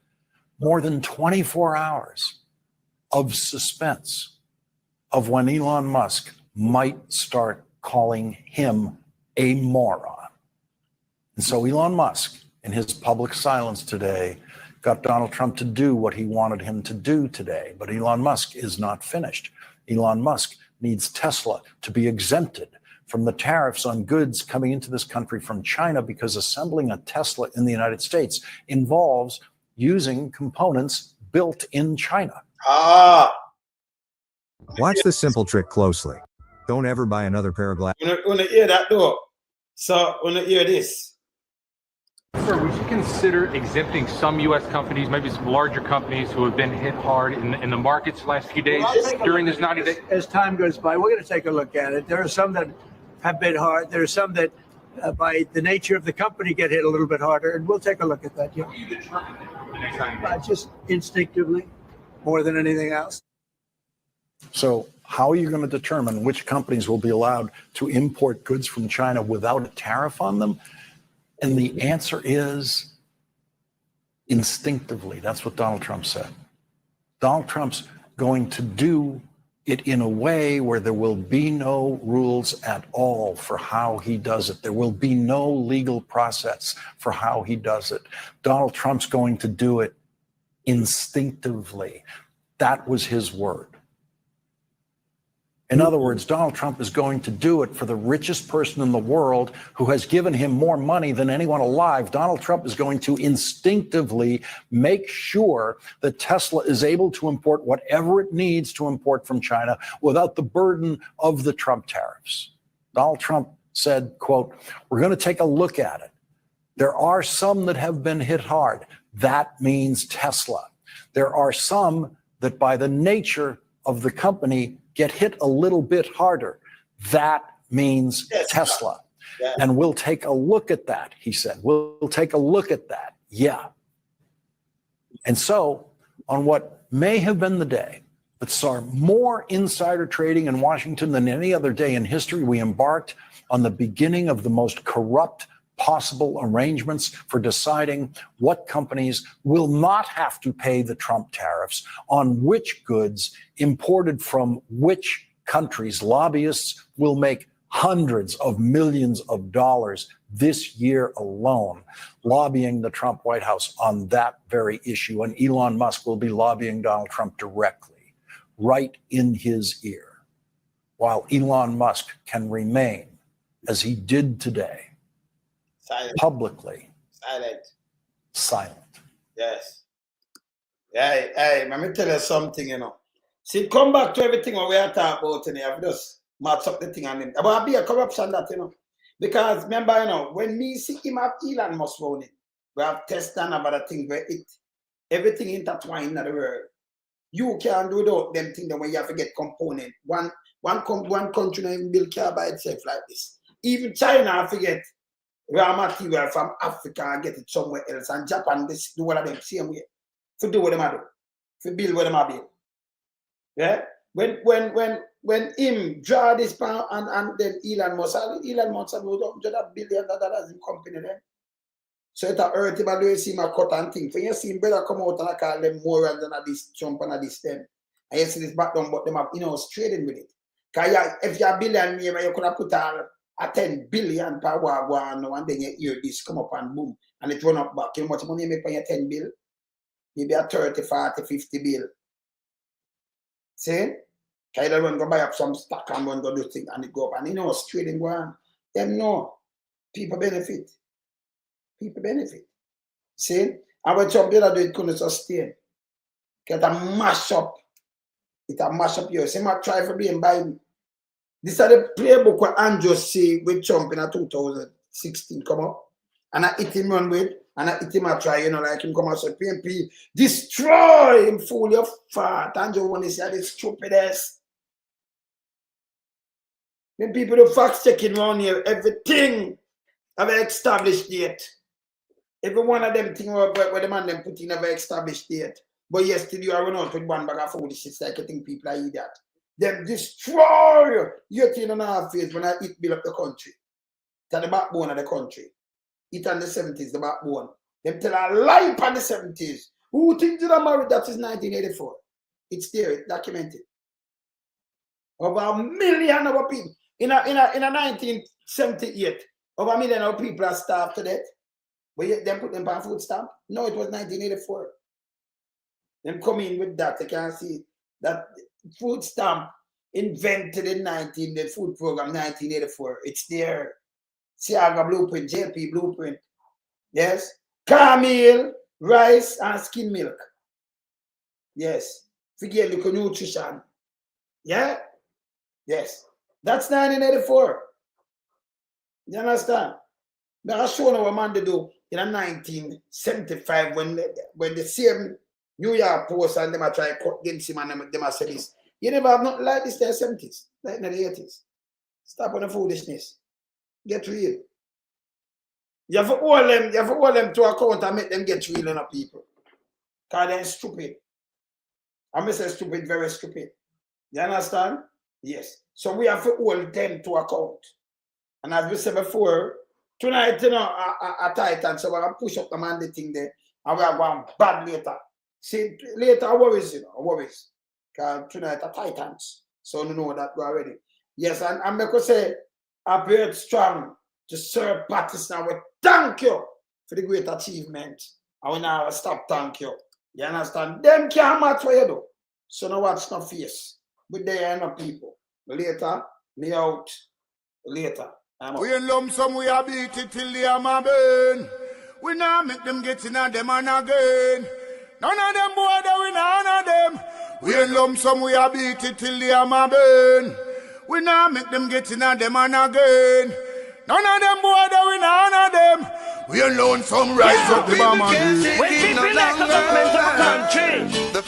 more than 24 hours of suspense of when Elon Musk might start calling him a moron. And so Elon Musk, in his public silence today, got Donald Trump to do what he wanted him to do today. But Elon Musk is not finished. Elon Musk needs Tesla to be exempted from the tariffs on goods coming into this country from China, because assembling a Tesla in the United States involves using components built in China. Watch this simple trick closely. Don't ever buy another pair of glasses. When you hear that though, so when you hear this. Sir, would you consider exempting some U.S. companies, maybe some larger companies who have been hit hard in the markets the last few days during this 90 days? As time goes by, we're going to take a look at it. There are some that have been hard. There are some that, by the nature of the company, get hit a little bit harder, and we'll take a look at that. Yeah. How do you determine the next time? Just instinctively, more than anything else. So how are you going to determine which companies will be allowed to import goods from China without a tariff on them? And the answer is instinctively. That's what Donald Trump said. Donald Trump's going to do it in a way where there will be no rules at all for how he does it. There will be no legal process for how he does it. Donald Trump's going to do it instinctively. That was his word. In other words, Donald Trump is going to do it for the richest person in the world who has given him more money than anyone alive. Donald Trump is going to instinctively make sure that Tesla is able to import whatever it needs to import from China without the burden of the Trump tariffs. Donald Trump said, quote, "We're going to take a look at it. There are some that have been hit hard. That means Tesla. There are some that by the nature of the company get hit a little bit harder. That means Tesla. Yeah. And we'll take a look at that," he said. We'll take a look at that. Yeah. And so on what may have been the day that saw more insider trading in Washington than any other day in history, we embarked on the beginning of the most corrupt possible arrangements for deciding what companies will not have to pay the Trump tariffs on which goods imported from which countries. Lobbyists will make hundreds of millions of dollars this year alone lobbying the Trump White House on that very issue. And Elon Musk will be lobbying Donald Trump directly, right in his ear, while Elon Musk can remain, as he did today, silent. Publicly. Silent. Yes. Hey, let me tell you something, you know. See, come back to everything what we are talking about, and I've just matched up the thing on him. About be a corruption that, you know. Because remember, you know, when me see him have Elon Musk on it, we have Tesla and other things where everything intertwined in the world. You can't do without them things when you have to get component. One country even build car by itself like this. Even China, I forget. Raw material from Africa and get it somewhere else. And Japan, they do what them same way. To do what them do. To build what them build. Yeah? When him draw this pound and then Elon Musk have $100 billion in company then. So it hurt him and do you see my cut and thing. For you see him better come out and I call them more than this Trump and this them. And you see this back down, but them have, trading with it. Because if you're a billionaire, you could have put a 10 billion per one, and then you hear this come up and boom, and it run up back. You know how much money you make on your 10 bill? Maybe a 30, 40, 50 bill. See? Because you run go buy up some stock and run go do things and it go up. And trading go on. Them know. People benefit. People benefit. See? And when Trump did do it couldn't sustain. Get a mash up. It a mash up yours. He might try for being Biden. This is the playbook what Andrew see with Trump in 2016 come up. And I hit him run with, and I hit him a try, like him come out say, PMP, destroy him, fool your fat. Andrew want to say this stupidest. Then people do fact checking around here, everything have established yet. Every one of them things where the man them put in never established yet. But yes, still you are run out with one bag of food. It's like you think people are eat that. Them destroy your 18.5 years when I eat build up the country. To the backbone of the country. It in the 70s, the backbone. Them tell a lie in the 70s. Who thinks that I'm married? That is 1984. It's there, it's documented. Over 1 million of people. In a 1978, over 1 million of people are starved to death. But yet them put them on food stamp? No, it was 1984. Them come in with that. You can see that food stamp invented in the food program 1984. It's there. Siaga blueprint, JP blueprint. Yes. Cornmeal, rice, and skim milk. Yes. Forget look nutrition. Yeah? Yes. That's 1984. You understand? Now I show you what man they do in 1975 when the same New York Post and them are trying to cut against him and them are say this. You never have nothing like this in the 70s, like in the 80s. Stop on the foolishness. Get real. You have to hold them to account and make them get real enough people. Because they're stupid. I may say stupid, very stupid. You understand? Yes. So we have to hold them to account. And as we said before, tonight, you know, a Titan, so we're going to push up the mandate thing there, and we are going bad later. See, later, worries, you know, worries. Because tonight, a Titans. So you know that already. Yes, and I'm going to say, I very strong to Sir Patterson. We thank you for the great achievement. I will now stop thank you. You understand? Them can't match what you do. So no watch no face. But they are no people. Later, me out. Later. We in lump sum, we a beat it till the hammer burn. We now make them get in on them and again. None of them boy, we none of them. We in lump sum, we a beat it till the hammer burn. We now make them get in on them and again. None of them boy, we none of them. We alone some rise up the bomb and we keep it like the government of a country.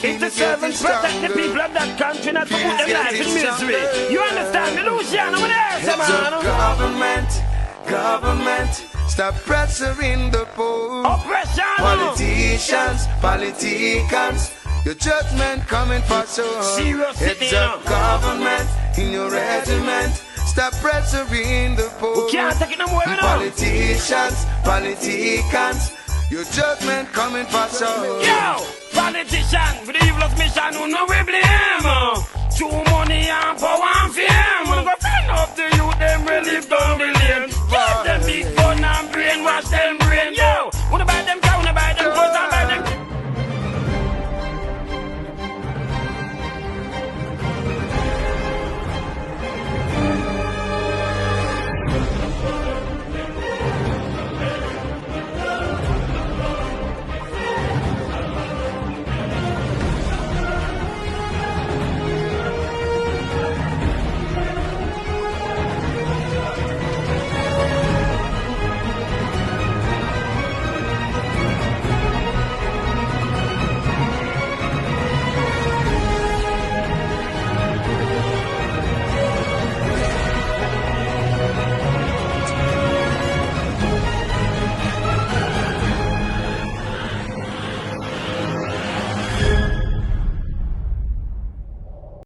It's the servants protect the people of that country, not to put them life in misery. You understand me, Luciano? What else, man? Government, stop pressuring the poor. Oppression. Politicians, your judgment coming for sure. Serious it's a government in your regiment. Stop pressuring the poor. We can't take it no more, Politicians, your judgment coming for sure. Yo, politicians with the evilest mission, who know we blame. Too money and power and fame. We're gonna find up the youth, them really don't believe.